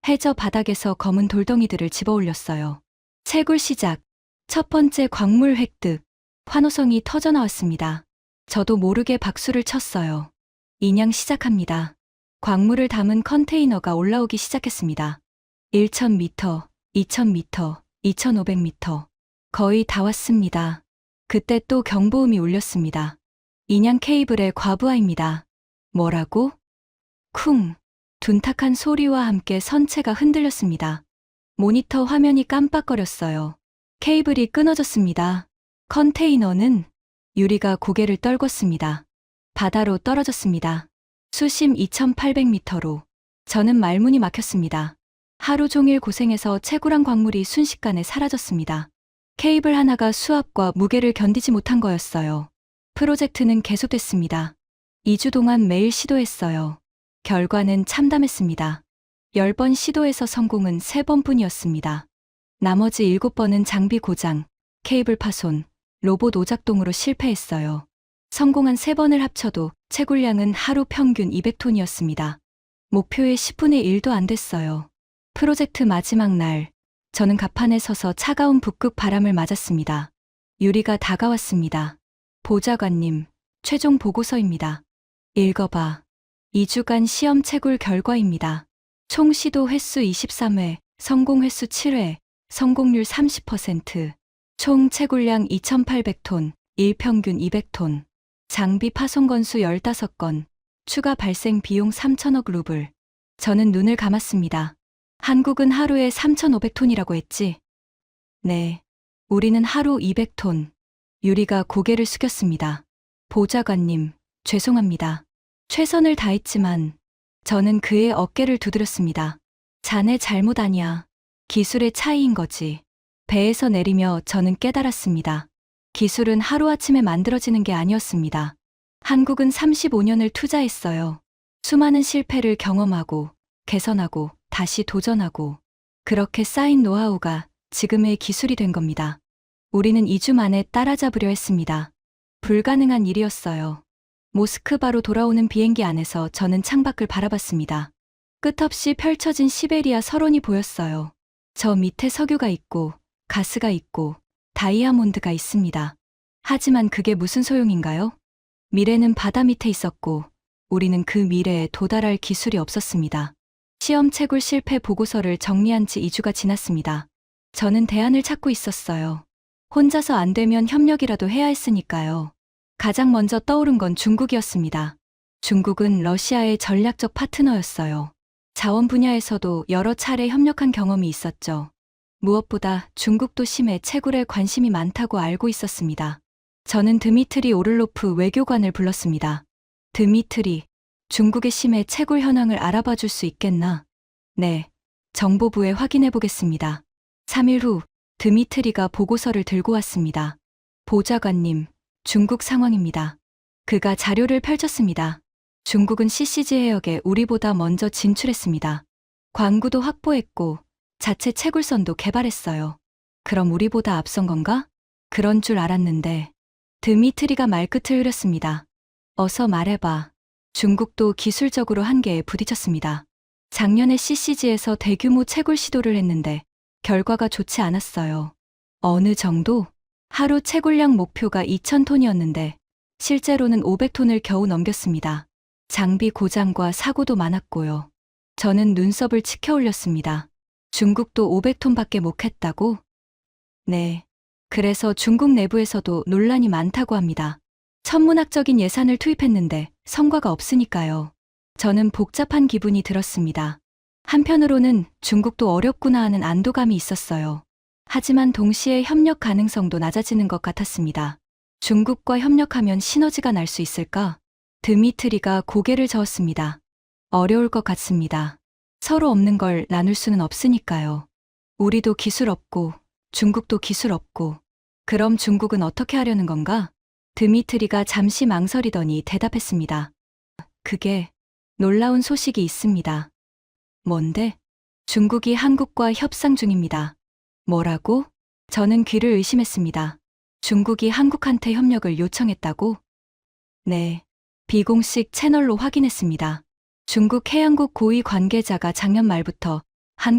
해저 바닥에서 검은 돌덩이들을 집어올렸어요. 채굴 시작. 첫 번째 광물 획득. 환호성이 터져나왔습니다. 저도 모르게 박수를 쳤어요. 인양 시작합니다. 광물을 담은 컨테이너가 올라오기 시작했습니다. 1000m, 2000m, 2500m. 거의 다 왔습니다. 그때 또 경보음이 울렸습니다. 인양 케이블의 과부하입니다. 뭐라고? 쿵. 둔탁한 소리와 함께 선체가 흔들렸습니다. 모니터 화면이 깜빡거렸어요. 케이블이 끊어졌습니다. 컨테이너는 유리가 고개를 떨궜습니다. 바다로 떨어졌습니다. 수심 2800m로. 저는 말문이 막혔습니다. 하루 종일 고생해서 채굴한 광물이 순식간에 사라졌습니다. 케이블 하나가 수압과 무게를 견디지 못한 거였어요. 프로젝트는 계속됐습니다. 2주 동안 매일 시도했어요. 결과는 참담했습니다. 10번 시도해서 성공은 3번뿐이었습니다. 나머지 7번은 장비 고장, 케이블 파손, 로봇 오작동으로 실패했어요. 성공한 3번을 합쳐도 채굴량은 하루 평균 200톤이었습니다. 목표의 10분의 1도 안 됐어요. 프로젝트 마지막 날, 저는 갑판에 서서 차가운 북극 바람을 맞았습니다. 유리가 다가왔습니다. 보좌관님, 최종 보고서입니다. 읽어봐. 2주간 시험 채굴 결과입니다. 총 시도 횟수 23회, 성공 횟수 7회, 성공률 30%, 총 채굴량 2800톤, 일평균 200톤, 장비 파손 건수 15건, 추가 발생 비용 3천억 루블. 저는 눈을 감았습니다. 한국은 하루에 3,500톤이라고 했지? 네. 우리는 하루 200톤. 유리가 고개를 숙였습니다. 보좌관님, 죄송합니다. 최선을 다했지만 저는 그의 어깨를 두드렸습니다. 자네 잘못 아니야. 기술의 차이인 거지. 배에서 내리며 저는 깨달았습니다. 기술은 하루아침에 만들어지는 게 아니었습니다. 한국은 35년을 투자했어요. 수많은 실패를 경험하고, 개선하고, 다시 도전하고, 그렇게 쌓인 노하우가 지금의 기술이 된 겁니다. 우리는 2주 만에 따라잡으려 했습니다. 불가능한 일이었어요. 모스크바로 돌아오는 비행기 안에서 저는 창밖을 바라봤습니다. 끝없이 펼쳐진 시베리아 설원이 보였어요. 저 밑에 석유가 있고, 가스가 있고, 다이아몬드가 있습니다. 하지만 그게 무슨 소용인가요? 미래는 바다 밑에 있었고, 우리는 그 미래에 도달할 기술이 없었습니다. 시험 채굴 실패 보고서를 정리한 지 2주가 지났습니다. 저는 대안을 찾고 있었어요. 혼자서 안 되면 협력이라도 해야 했으니까요. 가장 먼저 떠오른 건 중국이었습니다. 중국은 러시아의 전략적 파트너였어요. 자원 분야에서도 여러 차례 협력한 경험이 있었죠. 무엇보다 중국도 심해 채굴에 관심이 많다고 알고 있었습니다. 저는 드미트리 오를로프 외교관을 불렀습니다. 드미트리, 중국의 심해 채굴 현황을 알아봐 줄 수 있겠나? 네. 정보부에 확인해 보겠습니다. 3일 후 드미트리가 보고서를 들고 왔습니다. 보좌관님, 중국 상황입니다. 그가 자료를 펼쳤습니다. 중국은 CCG 해역에 우리보다 먼저 진출했습니다. 광구도 확보했고 자체 채굴선도 개발했어요. 그럼 우리보다 앞선 건가? 그런 줄 알았는데. 드미트리가 말끝을 흐렸습니다. 어서 말해봐. 중국도 기술적으로 한계에 부딪혔습니다. 작년에 CCG에서 대규모 채굴 시도를 했는데 결과가 좋지 않았어요. 어느 정도? 하루 채굴량 목표가 2,000톤이었는데 실제로는 500톤을 겨우 넘겼습니다. 장비 고장과 사고도 많았고요. 저는 눈썹을 치켜 올렸습니다. 중국도 500톤밖에 못 했다고? 네. 그래서 중국 내부에서도 논란이 많다고 합니다. 천문학적인 예산을 투입했는데 성과가 없으니까요. 저는 복잡한 기분이 들었습니다. 한편으로는 중국도 어렵구나 하는 안도감이 있었어요. 하지만 동시에 협력 가능성도 낮아지는 것 같았습니다. 중국과 협력하면 시너지가 날 수 있을까? 드미트리가 고개를 저었습니다. 어려울 것 같습니다. 서로 없는 걸 나눌 수는 없으니까요. 우리도 기술 없고 중국도 기술 없고. 그럼 중국은 어떻게 하려는 건가? 드미트리가 잠시 망설이더니 대답했습니다. 그게 놀라운 소식이 있습니다. 뭔데? 중국이 한국과 협상 중입니다. 뭐라고? 저는 귀를 의심했습니다. 중국이 한국한테 협력을 요청했다고? 네. 비공식 채널로 확인했습니다. 중국 해양국 고위 관계자가 작년 말부터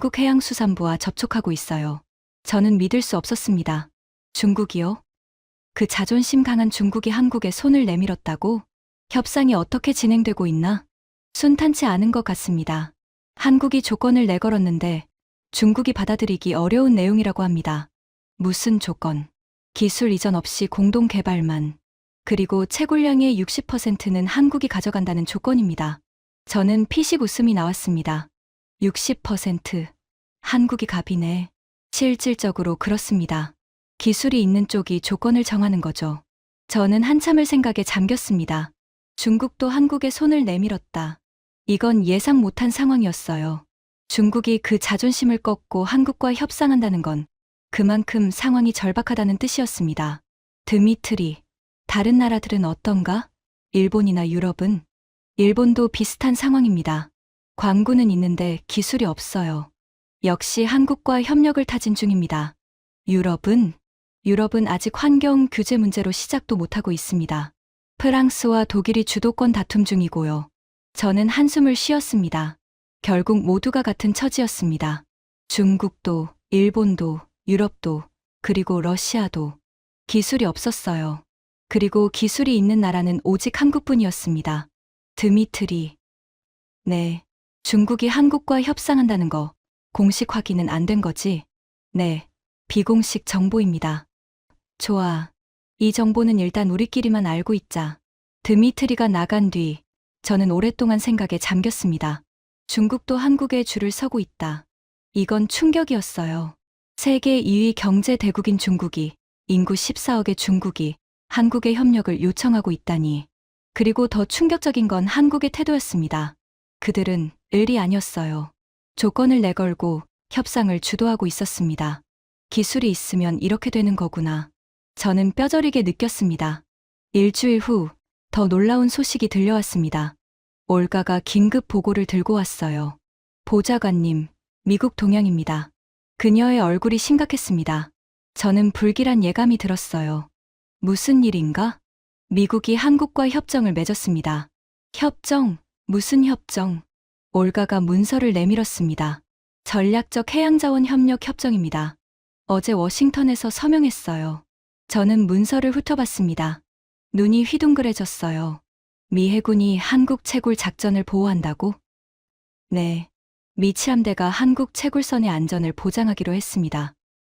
한국해양수산부와 접촉하고 있어요. 저는 믿을 수 없었습니다. 중국이요? 그 자존심 강한 중국이 한국에 손을 내밀었다고? 협상이 어떻게 진행되고 있나? 순탄치 않은 것 같습니다. 한국이 조건을 내걸었는데 중국이 받아들이기 어려운 내용이라고 합니다. 무슨 조건? 기술 이전 없이 공동 개발만. 그리고 채굴량의 60%는 한국이 가져간다는 조건입니다. 저는 피식 웃음이 나왔습니다. 60%. 한국이 갑이네. 실질적으로 그렇습니다. 기술이 있는 쪽이 조건을 정하는 거죠. 저는 한참을 생각에 잠겼습니다. 중국도 한국에 손을 내밀었다. 이건 예상 못한 상황이었어요. 중국이 그 자존심을 꺾고 한국과 협상한다는 건 그만큼 상황이 절박하다는 뜻이었습니다. 드미트리, 다른 나라들은 어떤가? 일본이나 유럽은? 일본도 비슷한 상황입니다. 광구는 있는데 기술이 없어요. 역시 한국과 협력을 타진 중입니다. 유럽은 아직 환경 규제 문제로 시작도 못하고 있습니다. 프랑스와 독일이 주도권 다툼 중이고요. 저는 한숨을 쉬었습니다. 결국 모두가 같은 처지였습니다. 중국도, 일본도, 유럽도, 그리고 러시아도 기술이 없었어요. 그리고 기술이 있는 나라는 오직 한국뿐이었습니다. 드미트리. 네, 중국이 한국과 협상한다는 거 공식 확인은 안 된 거지? 네, 비공식 정보입니다. 좋아. 이 정보는 일단 우리끼리만 알고 있자. 드미트리가 나간 뒤 저는 오랫동안 생각에 잠겼습니다. 중국도 한국에 줄을 서고 있다. 이건 충격이었어요. 세계 2위 경제 대국인 중국이, 인구 14억의 중국이 한국의 협력을 요청하고 있다니. 그리고 더 충격적인 건 한국의 태도였습니다. 그들은 을이 아니었어요. 조건을 내걸고 협상을 주도하고 있었습니다. 기술이 있으면 이렇게 되는 거구나. 저는 뼈저리게 느꼈습니다. 일주일 후 더 놀라운 소식이 들려왔습니다. 올가가 긴급 보고를 들고 왔어요. 보좌관님, 미국 동향입니다. 그녀의 얼굴이 심각했습니다. 저는 불길한 예감이 들었어요. 무슨 일인가? 미국이 한국과 협정을 맺었습니다. 협정? 무슨 협정? 올가가 문서를 내밀었습니다. 전략적 해양자원 협력 협정입니다. 어제 워싱턴에서 서명했어요. 저는 문서를 훑어봤습니다. 눈이 휘둥그레졌어요. 미 해군이 한국 채굴 작전을 보호한다고? 네. 미 칠함대가 한국 채굴선의 안전을 보장하기로 했습니다.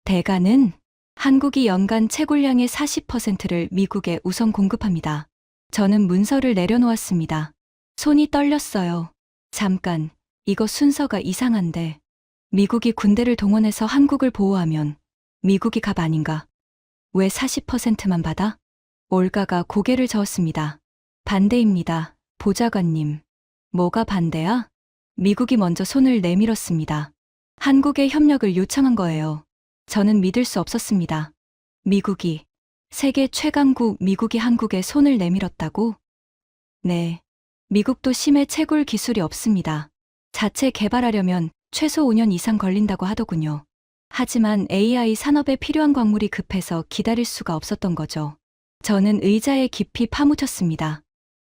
대가는 한국이 연간 채굴량의 40%를 미국에 우선 공급합니다. 저는 문서를 내려놓았습니다. 손이 떨렸어요. 잠깐, 이거 순서가 이상한데. 미국이 군대를 동원해서 한국을 보호하면 미국이 갑 아닌가? 왜 40%만 받아? 올가가 고개를 저었습니다. 반대입니다, 보좌관님. 뭐가 반대야? 미국이 먼저 손을 내밀었습니다. 한국의 협력을 요청한 거예요. 저는 믿을 수 없었습니다. 미국이, 세계 최강국 미국이 한국에 손을 내밀었다고? 네. 미국도 심해 채굴 기술이 없습니다. 자체 개발하려면 최소 5년 이상 걸린다고 하더군요. 하지만 AI 산업에 필요한 광물이 급해서 기다릴 수가 없었던 거죠. 저는 의자에 깊이 파묻혔습니다.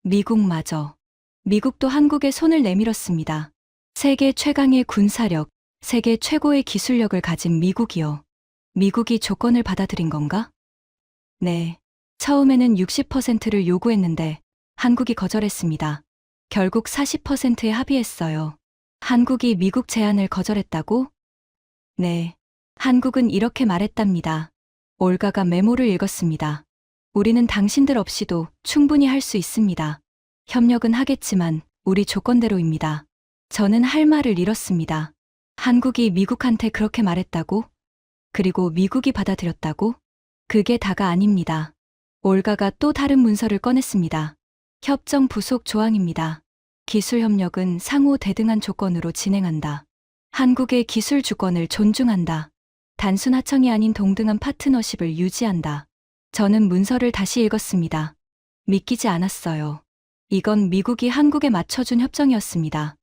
미국마저. 미국도 한국에 손을 내밀었습니다. 세계 최강의 군사력, 세계 최고의 기술력을 가진 미국이요. 미국이 조건을 받아들인 건가? 네. 처음에는 60%를 요구했는데 한국이 거절했습니다. 결국 40%에 합의했어요. 한국이 미국 제안을 거절했다고? 네. 한국은 이렇게 말했답니다. 올가가 메모를 읽었습니다. 우리는 당신들 없이도 충분히 할 수 있습니다. 협력은 하겠지만 우리 조건대로입니다. 저는 할 말을 잃었습니다. 한국이 미국한테 그렇게 말했다고? 그리고 미국이 받아들였다고? 그게 다가 아닙니다. 올가가 또 다른 문서를 꺼냈습니다. 협정 부속 조항입니다. 기술 협력은 상호 대등한 조건으로 진행한다. 한국의 기술 주권을 존중한다. 단순 하청이 아닌 동등한 파트너십을 유지한다. 저는 문서를 다시 읽었습니다. 믿기지 않았어요. 이건 미국이 한국에 맞춰준 협정이었습니다.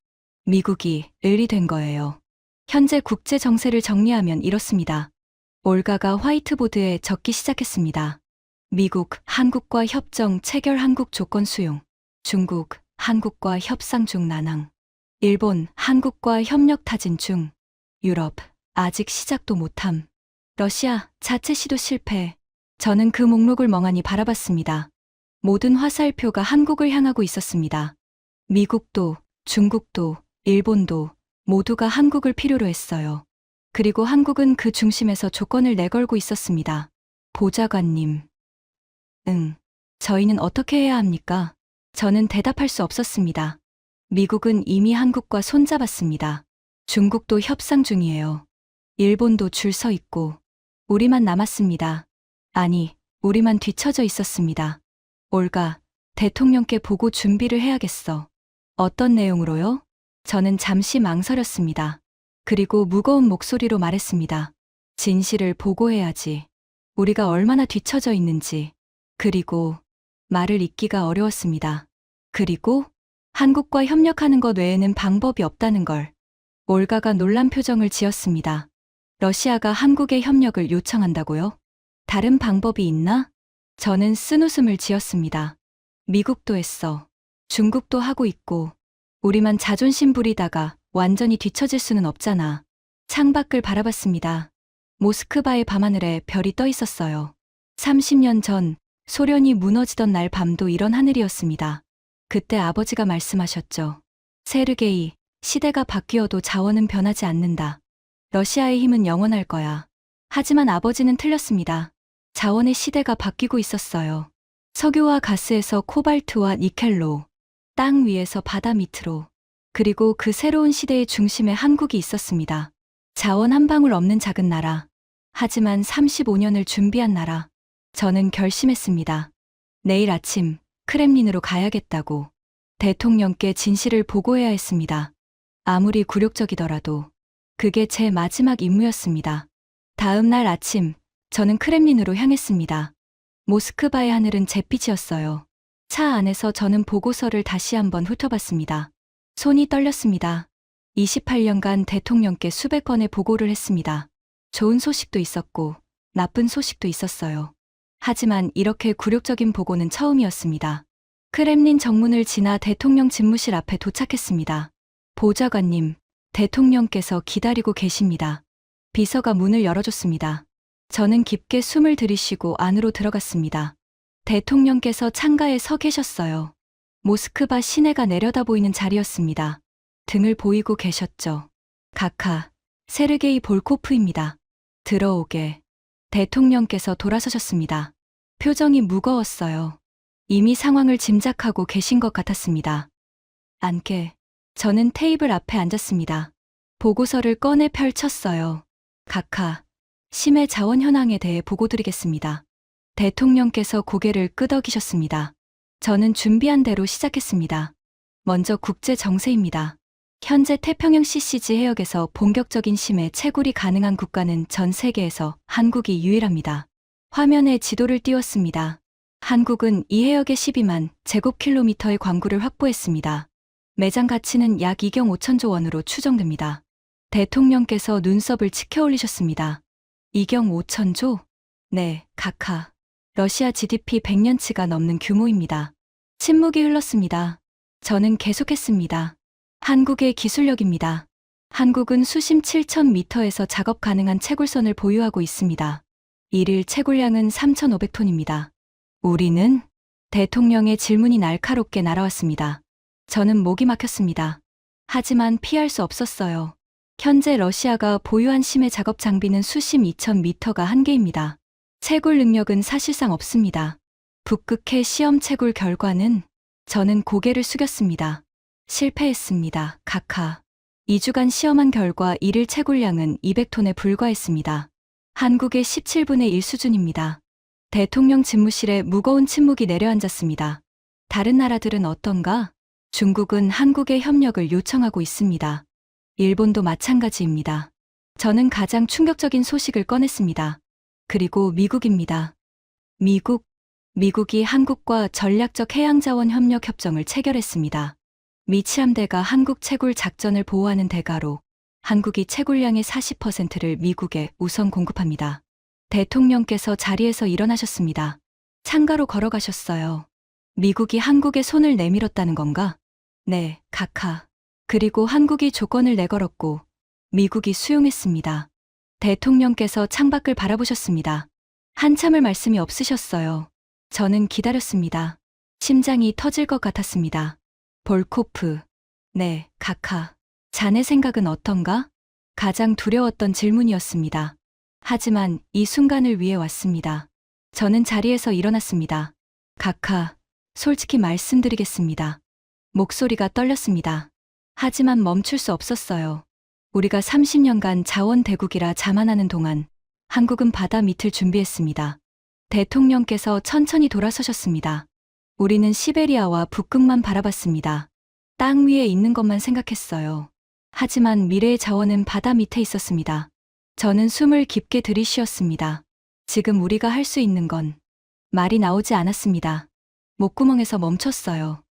미국이 을이 된 거예요. 현재 국제 정세를 정리하면 이렇습니다. 올가가 화이트보드에 적기 시작했습니다. 미국, 한국과 협정 체결 한국 조건 수용. 중국, 한국과 협상 중 난항. 일본, 한국과 협력 타진 중. 유럽, 아직 시작도 못함. 러시아, 자체 시도 실패. 저는 그 목록을 멍하니 바라봤습니다. 모든 화살표가 한국을 향하고 있었습니다. 미국도, 중국도, 일본도 모두가 한국을 필요로 했어요. 그리고 한국은 그 중심에서 조건을 내걸고 있었습니다. 보좌관님. 저희는 어떻게 해야 합니까? 저는 대답할 수 없었습니다. 미국은 이미 한국과 손잡았습니다. 중국도 협상 중이에요. 일본도 줄 서 있고, 우리만 남았습니다. 아니, 우리만 뒤처져 있었습니다. 올가, 대통령께 보고 준비를 해야겠어. 어떤 내용으로요? 저는 잠시 망설였습니다. 그리고 무거운 목소리로 말했습니다. 진실을 보고해야지. 우리가 얼마나 뒤처져 있는지. 그리고 말을 잇기가 어려웠습니다. 그리고 한국과 협력하는 것 외에는 방법이 없다는 걸. 올가가 놀란 표정을 지었습니다. 러시아가 한국의 협력을 요청한다고요? 다른 방법이 있나? 저는 쓴웃음을 지었습니다. 미국도 했어. 중국도 하고 있고, 우리만 자존심 부리다가 완전히 뒤처질 수는 없잖아. 창밖을 바라봤습니다. 모스크바의 밤하늘에 별이 떠 있었어요. 30년 전 소련이 무너지던 날 밤도 이런 하늘이었습니다. 그때 아버지가 말씀하셨죠. 세르게이, 시대가 바뀌어도 자원은 변하지 않는다. 러시아의 힘은 영원할 거야. 하지만 아버지는 틀렸습니다. 자원의 시대가 바뀌고 있었어요. 석유와 가스에서 코발트와 니켈로, 땅 위에서 바다 밑으로, 그리고 그 새로운 시대의 중심에 한국이 있었습니다. 자원 한 방울 없는 작은 나라. 하지만 35년을 준비한 나라. 저는 결심했습니다. 내일 아침 크렘린으로 가야겠다고. 대통령께 진실을 보고해야 했습니다. 아무리 굴욕적이더라도 그게 제 마지막 임무였습니다. 다음 날 아침 저는 크렘린으로 향했습니다. 모스크바의 하늘은 잿빛이었어요. 차 안에서 저는 보고서를 다시 한번 훑어봤습니다. 손이 떨렸습니다. 28년간 대통령께 수백 번의 보고를 했습니다. 좋은 소식도 있었고 나쁜 소식도 있었어요. 하지만 이렇게 굴욕적인 보고는 처음이었습니다. 크렘린 정문을 지나 대통령 집무실 앞에 도착했습니다. 보좌관님, 대통령께서 기다리고 계십니다. 비서가 문을 열어줬습니다. 저는 깊게 숨을 들이쉬고 안으로 들어갔습니다. 대통령께서 창가에 서 계셨어요. 모스크바 시내가 내려다 보이는 자리였습니다. 등을 보이고 계셨죠. 카카, 세르게이 볼코프입니다. 들어오게. 대통령께서 돌아서셨습니다. 표정이 무거웠어요. 이미 상황을 짐작하고 계신 것 같았습니다. 앉게. 저는 테이블 앞에 앉았습니다. 보고서를 꺼내 펼쳤어요. 카카, 심해 자원 현황에 대해 보고드리겠습니다. 대통령께서 고개를 끄덕이셨습니다. 저는 준비한 대로 시작했습니다. 먼저 국제 정세입니다. 현재 태평양 CCG 해역에서 본격적인 심해 채굴이 가능한 국가는 전 세계에서 한국이 유일합니다. 화면에 지도를 띄웠습니다. 한국은 이 해역에 12만 제곱킬로미터의 광구를 확보했습니다. 매장 가치는 약 2경 5천조 원으로 추정됩니다. 대통령께서 눈썹을 치켜 올리셨습니다. 2경 5천조? 네, 각하. 러시아 GDP 100년치가 넘는 규모입니다. 침묵이 흘렀습니다. 저는 계속했습니다. 한국의 기술력입니다. 한국은 수심 7,000m에서 작업 가능한 채굴선을 보유하고 있습니다. 일일 채굴량은 3,500톤입니다. 우리는? 대통령의 질문이 날카롭게 날아왔습니다. 저는 목이 막혔습니다. 하지만 피할 수 없었어요. 현재 러시아가 보유한 심해 작업 장비는 수심 2,000m가 한계입니다. 채굴 능력은 사실상 없습니다. 북극해 시험 채굴 결과는 저는 고개를 숙였습니다. 실패했습니다. 각하. 2주간 시험한 결과 일일 채굴량은 200톤에 불과했습니다. 한국의 17분의 1 수준입니다. 대통령 집무실에 무거운 침묵이 내려앉았습니다. 다른 나라들은 어떤가? 중국은 한국의 협력을 요청하고 있습니다. 일본도 마찬가지입니다. 저는 가장 충격적인 소식을 꺼냈습니다. 그리고 미국입니다. 미국이 한국과 전략적 해양자원 협력 협정을 체결했습니다. 미 치함대가 한국 채굴 작전을 보호하는 대가로 한국이 채굴량의 40%를 미국에 우선 공급합니다. 대통령께서 자리에서 일어나셨습니다. 창가로 걸어가셨어요. 미국이 한국에 손을 내밀었다는 건가? 네, 각하. 그리고 한국이 조건을 내걸었고 미국이 수용했습니다. 대통령께서 창밖을 바라보셨습니다. 한참을 말씀이 없으셨어요. 저는 기다렸습니다. 심장이 터질 것 같았습니다. 볼코프. 네, 각하. 자네 생각은 어떤가? 가장 두려웠던 질문이었습니다. 하지만 이 순간을 위해 왔습니다. 저는 자리에서 일어났습니다. 각하, 솔직히 말씀드리겠습니다. 목소리가 떨렸습니다. 하지만 멈출 수 없었어요. 우리가 30년간 자원 대국이라 자만하는 동안 한국은 바다 밑을 준비했습니다. 대통령께서 천천히 돌아서셨습니다. 우리는 시베리아와 북극만 바라봤습니다. 땅 위에 있는 것만 생각했어요. 하지만 미래의 자원은 바다 밑에 있었습니다. 저는 숨을 깊게 들이쉬었습니다. 지금 우리가 할 수 있는 건 말이 나오지 않았습니다. 목구멍에서 멈췄어요.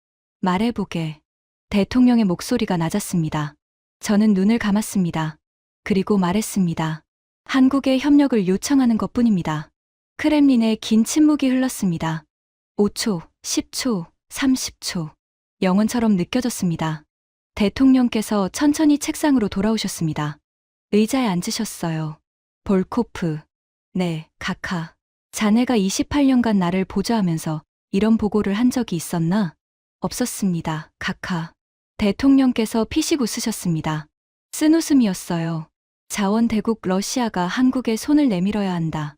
말해보게. 대통령의 목소리가 낮았습니다. 저는 눈을 감았습니다. 그리고 말했습니다. 한국의 협력을 요청하는 것뿐입니다. 크렘린의 긴 침묵이 흘렀습니다. 5초, 10초, 30초. 영혼처럼 느껴졌습니다. 대통령께서 천천히 책상으로 돌아오셨습니다. 의자에 앉으셨어요. 볼코프. 네, 각하. 자네가 28년간 나를 보좌하면서 이런 보고를 한 적이 있었나? 없었습니다, 각하. 대통령께서 피식 웃으셨습니다. 쓴웃음이었어요. 자원대국 러시아가 한국에 손을 내밀어야 한다.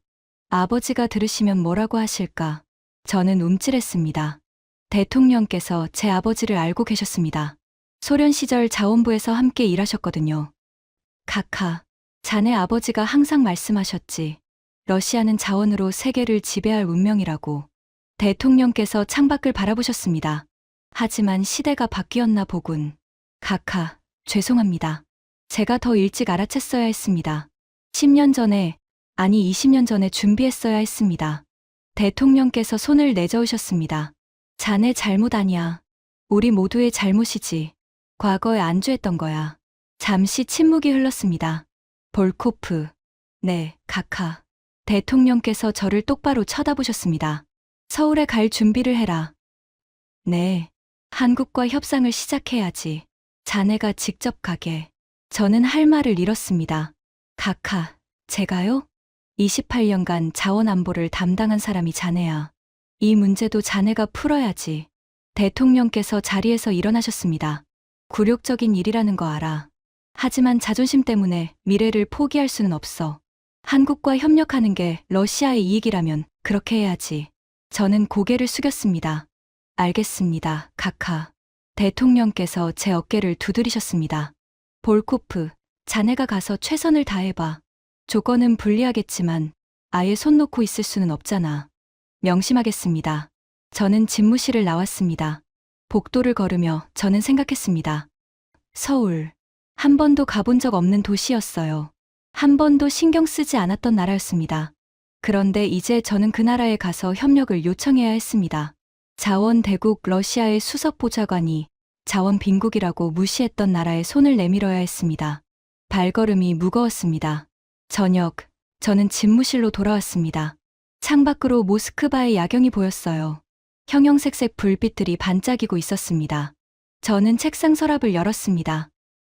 아버지가 들으시면 뭐라고 하실까? 저는 움찔했습니다. 대통령께서 제 아버지를 알고 계셨습니다. 소련 시절 자원부에서 함께 일하셨거든요. 각하, 자네 아버지가 항상 말씀하셨지. 러시아는 자원으로 세계를 지배할 운명이라고. 대통령께서 창밖을 바라보셨습니다. 하지만 시대가 바뀌었나 보군. 각하, 죄송합니다. 제가 더 일찍 알아챘어야 했습니다. 10년 전에, 아니 20년 전에 준비했어야 했습니다. 대통령께서 손을 내저으셨습니다. 자네 잘못 아니야. 우리 모두의 잘못이지. 과거에 안주했던 거야. 잠시 침묵이 흘렀습니다. 볼코프. 네, 각하. 대통령께서 저를 똑바로 쳐다보셨습니다. 서울에 갈 준비를 해라. 네. 한국과 협상을 시작해야지. 자네가 직접 가게. 저는 할 말을 잃었습니다. 각하, 제가요? 28년간 자원 안보를 담당한 사람이 자네야. 이 문제도 자네가 풀어야지. 대통령께서 자리에서 일어나셨습니다. 굴욕적인 일이라는 거 알아. 하지만 자존심 때문에 미래를 포기할 수는 없어. 한국과 협력하는 게 러시아의 이익이라면 그렇게 해야지. 저는 고개를 숙였습니다. 알겠습니다, 각하. 대통령께서 제 어깨를 두드리셨습니다. 볼코프, 자네가 가서 최선을 다해봐. 조건은 불리하겠지만 아예 손 놓고 있을 수는 없잖아. 명심하겠습니다. 저는 집무실을 나왔습니다. 복도를 걸으며 저는 생각했습니다. 서울. 한 번도 가본 적 없는 도시였어요. 한 번도 신경 쓰지 않았던 나라였습니다. 그런데 이제 저는 그 나라에 가서 협력을 요청해야 했습니다. 자원대국 러시아의 수석 보좌관이 자원 빈국이라고 무시했던 나라에 손을 내밀어야 했습니다. 발걸음이 무거웠습니다. 저녁, 저는 집무실로 돌아왔습니다. 창밖으로 모스크바의 야경이 보였어요. 형형색색 불빛들이 반짝이고 있었습니다. 저는 책상 서랍을 열었습니다.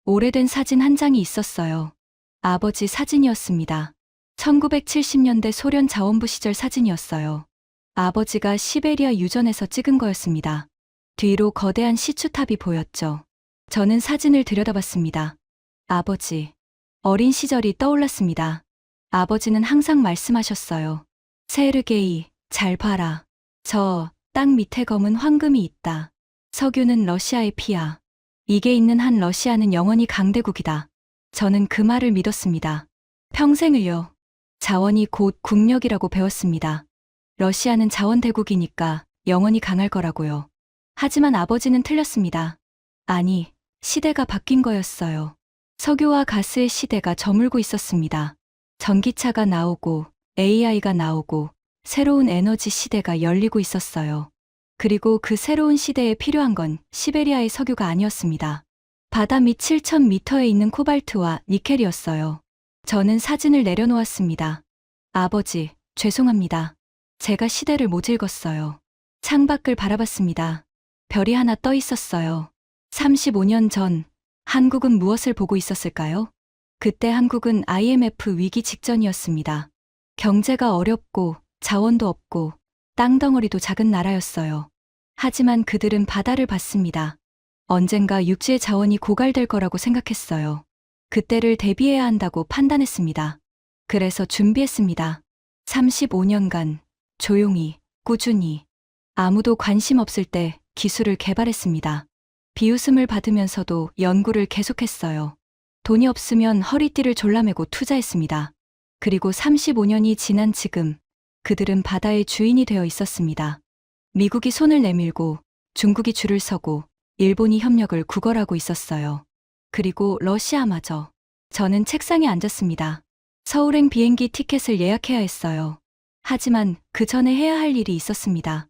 오래된 사진 한 장이 있었어요. 아버지 사진이었습니다. 1970년대 소련 자원부 시절 사진이었어요. 아버지가 시베리아 유전에서 찍은 거였습니다. 뒤로 거대한 시추탑이 보였죠. 저는 사진을 들여다봤습니다. 아버지. 어린 시절이 떠올랐습니다. 아버지는 항상 말씀하셨어요. 세르게이, 잘 봐라. 저 땅 밑에 검은 황금이 있다. 석유는 러시아의 피야. 이게 있는 한 러시아는 영원히 강대국이다. 저는 그 말을 믿었습니다. 평생을요. 자원이 곧 국력이라고 배웠습니다. 러시아는 자원대국이니까 영원히 강할 거라고요. 하지만 아버지는 틀렸습니다. 아니, 시대가 바뀐 거였어요. 석유와 가스의 시대가 저물고 있었습니다. 전기차가 나오고 AI가 나오고 새로운 에너지 시대가 열리고 있었어요. 그리고 그 새로운 시대에 필요한 건 시베리아의 석유가 아니었습니다. 바다 밑 7,000m에 있는 코발트와 니켈이었어요. 저는 사진을 내려놓았습니다. 아버지, 죄송합니다. 제가 시대를 못 읽었어요. 창밖을 바라봤습니다. 별이 하나 떠 있었어요. 35년 전, 한국은 무엇을 보고 있었을까요? 그때 한국은 IMF 위기 직전이었습니다. 경제가 어렵고 자원도 없고 땅덩어리도 작은 나라였어요. 하지만 그들은 바다를 봤습니다. 언젠가 육지의 자원이 고갈될 거라고 생각했어요. 그때를 대비해야 한다고 판단했습니다. 그래서 준비했습니다. 35년간 조용히, 꾸준히, 아무도 관심 없을 때 기술을 개발했습니다. 비웃음을 받으면서도 연구를 계속했어요. 돈이 없으면 허리띠를 졸라매고 투자했습니다. 그리고 35년이 지난 지금, 그들은 바다의 주인이 되어 있었습니다. 미국이 손을 내밀고, 중국이 줄을 서고, 일본이 협력을 구걸하고 있었어요. 그리고 러시아마저. 저는 책상에 앉았습니다. 서울행 비행기 티켓을 예약해야 했어요. 하지만 그 전에 해야 할 일이 있었습니다.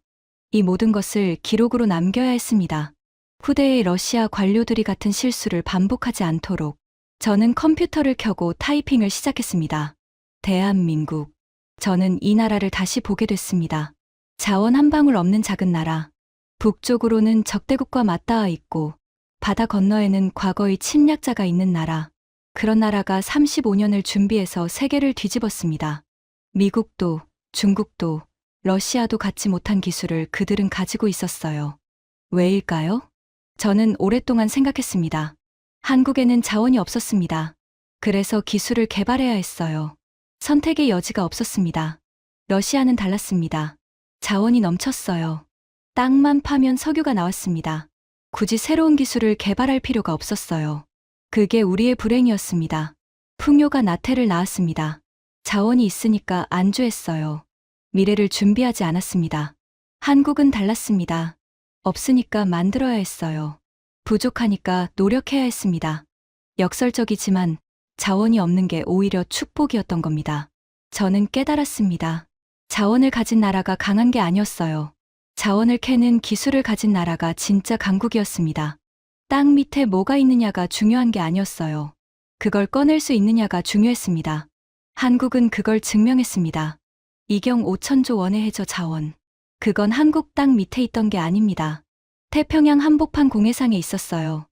이 모든 것을 기록으로 남겨야 했습니다. 후대의 러시아 관료들이 같은 실수를 반복하지 않도록. 저는 컴퓨터를 켜고 타이핑을 시작했습니다. 대한민국. 저는 이 나라를 다시 보게 됐습니다. 자원 한 방울 없는 작은 나라. 북쪽으로는 적대국과 맞닿아 있고 바다 건너에는 과거의 침략자가 있는 나라. 그런 나라가 35년을 준비해서 세계를 뒤집었습니다. 미국도, 중국도, 러시아도 갖지 못한 기술을 그들은 가지고 있었어요. 왜일까요? 저는 오랫동안 생각했습니다. 한국에는 자원이 없었습니다. 그래서 기술을 개발해야 했어요. 선택의 여지가 없었습니다. 러시아는 달랐습니다. 자원이 넘쳤어요. 땅만 파면 석유가 나왔습니다. 굳이 새로운 기술을 개발할 필요가 없었어요. 그게 우리의 불행이었습니다. 풍요가 나태를 낳았습니다. 자원이 있으니까 안주했어요. 미래를 준비하지 않았습니다. 한국은 달랐습니다. 없으니까 만들어야 했어요. 부족하니까 노력해야 했습니다. 역설적이지만 자원이 없는 게 오히려 축복이었던 겁니다. 저는 깨달았습니다. 자원을 가진 나라가 강한 게 아니었어요. 자원을 캐는 기술을 가진 나라가 진짜 강국이었습니다. 땅 밑에 뭐가 있느냐가 중요한 게 아니었어요. 그걸 꺼낼 수 있느냐가 중요했습니다. 한국은 그걸 증명했습니다. 이경 5천조 원의 해저 자원. 그건 한국 땅 밑에 있던 게 아닙니다. 태평양 한복판 공해상에 있었어요.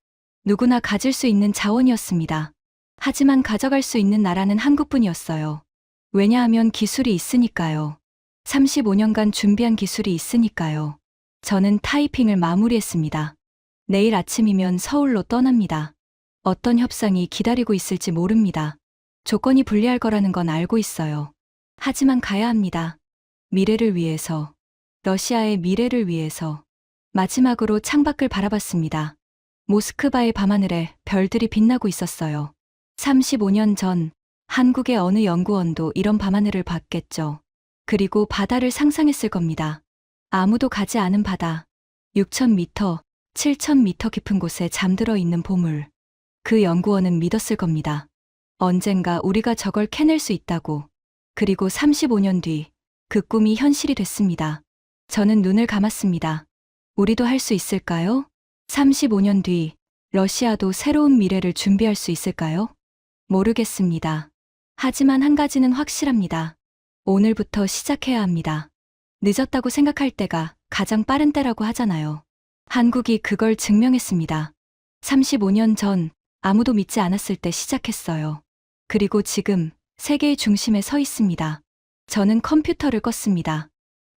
누구나 가질 수 있는 자원이었습니다. 하지만 가져갈 수 있는 나라는 한국뿐이었어요. 왜냐하면 기술이 있으니까요. 35년간 준비한 기술이 있으니까요. 저는 타이핑을 마무리했습니다. 내일 아침이면 서울로 떠납니다. 어떤 협상이 기다리고 있을지 모릅니다. 조건이 불리할 거라는 건 알고 있어요. 하지만 가야 합니다. 미래를 위해서, 러시아의 미래를 위해서. 마지막으로 창밖을 바라봤습니다. 모스크바의 밤하늘에 별들이 빛나고 있었어요. 35년 전 한국의 어느 연구원도 이런 밤하늘을 봤겠죠. 그리고 바다를 상상했을 겁니다. 아무도 가지 않은 바다. 6,000m, 7,000m 깊은 곳에 잠들어 있는 보물. 그 연구원은 믿었을 겁니다. 언젠가 우리가 저걸 캐낼 수 있다고. 그리고 35년 뒤 그 꿈이 현실이 됐습니다. 저는 눈을 감았습니다. 우리도 할 수 있을까요? 35년 뒤 러시아도 새로운 미래를 준비할 수 있을까요? 모르겠습니다. 하지만 한 가지는 확실합니다. 오늘부터 시작해야 합니다. 늦었다고 생각할 때가 가장 빠른 때라고 하잖아요. 한국이 그걸 증명했습니다. 35년 전 아무도 믿지 않았을 때 시작했어요. 그리고 지금 세계의 중심에 서 있습니다. 저는 컴퓨터를 껐습니다.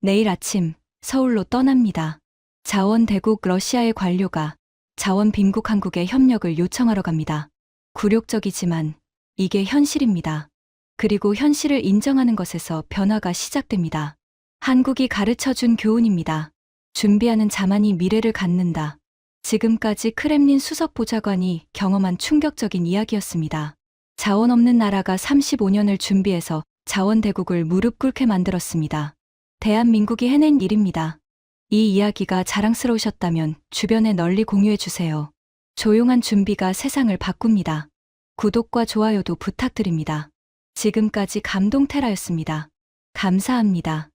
내일 아침 서울로 떠납니다. 자원대국 러시아의 관료가 자원빈국 한국에 협력을 요청하러 갑니다. 굴욕적이지만 이게 현실입니다. 그리고 현실을 인정하는 것에서 변화가 시작됩니다. 한국이 가르쳐준 교훈입니다. 준비하는 자만이 미래를 갖는다. 지금까지 크렘린 수석 보좌관이 경험한 충격적인 이야기였습니다. 자원 없는 나라가 35년을 준비해서 자원대국을 무릎 꿇게 만들었습니다. 대한민국이 해낸 일입니다. 이 이야기가 자랑스러우셨다면 주변에 널리 공유해 주세요. 조용한 준비가 세상을 바꿉니다. 구독과 좋아요도 부탁드립니다. 지금까지 감동테라였습니다. 감사합니다.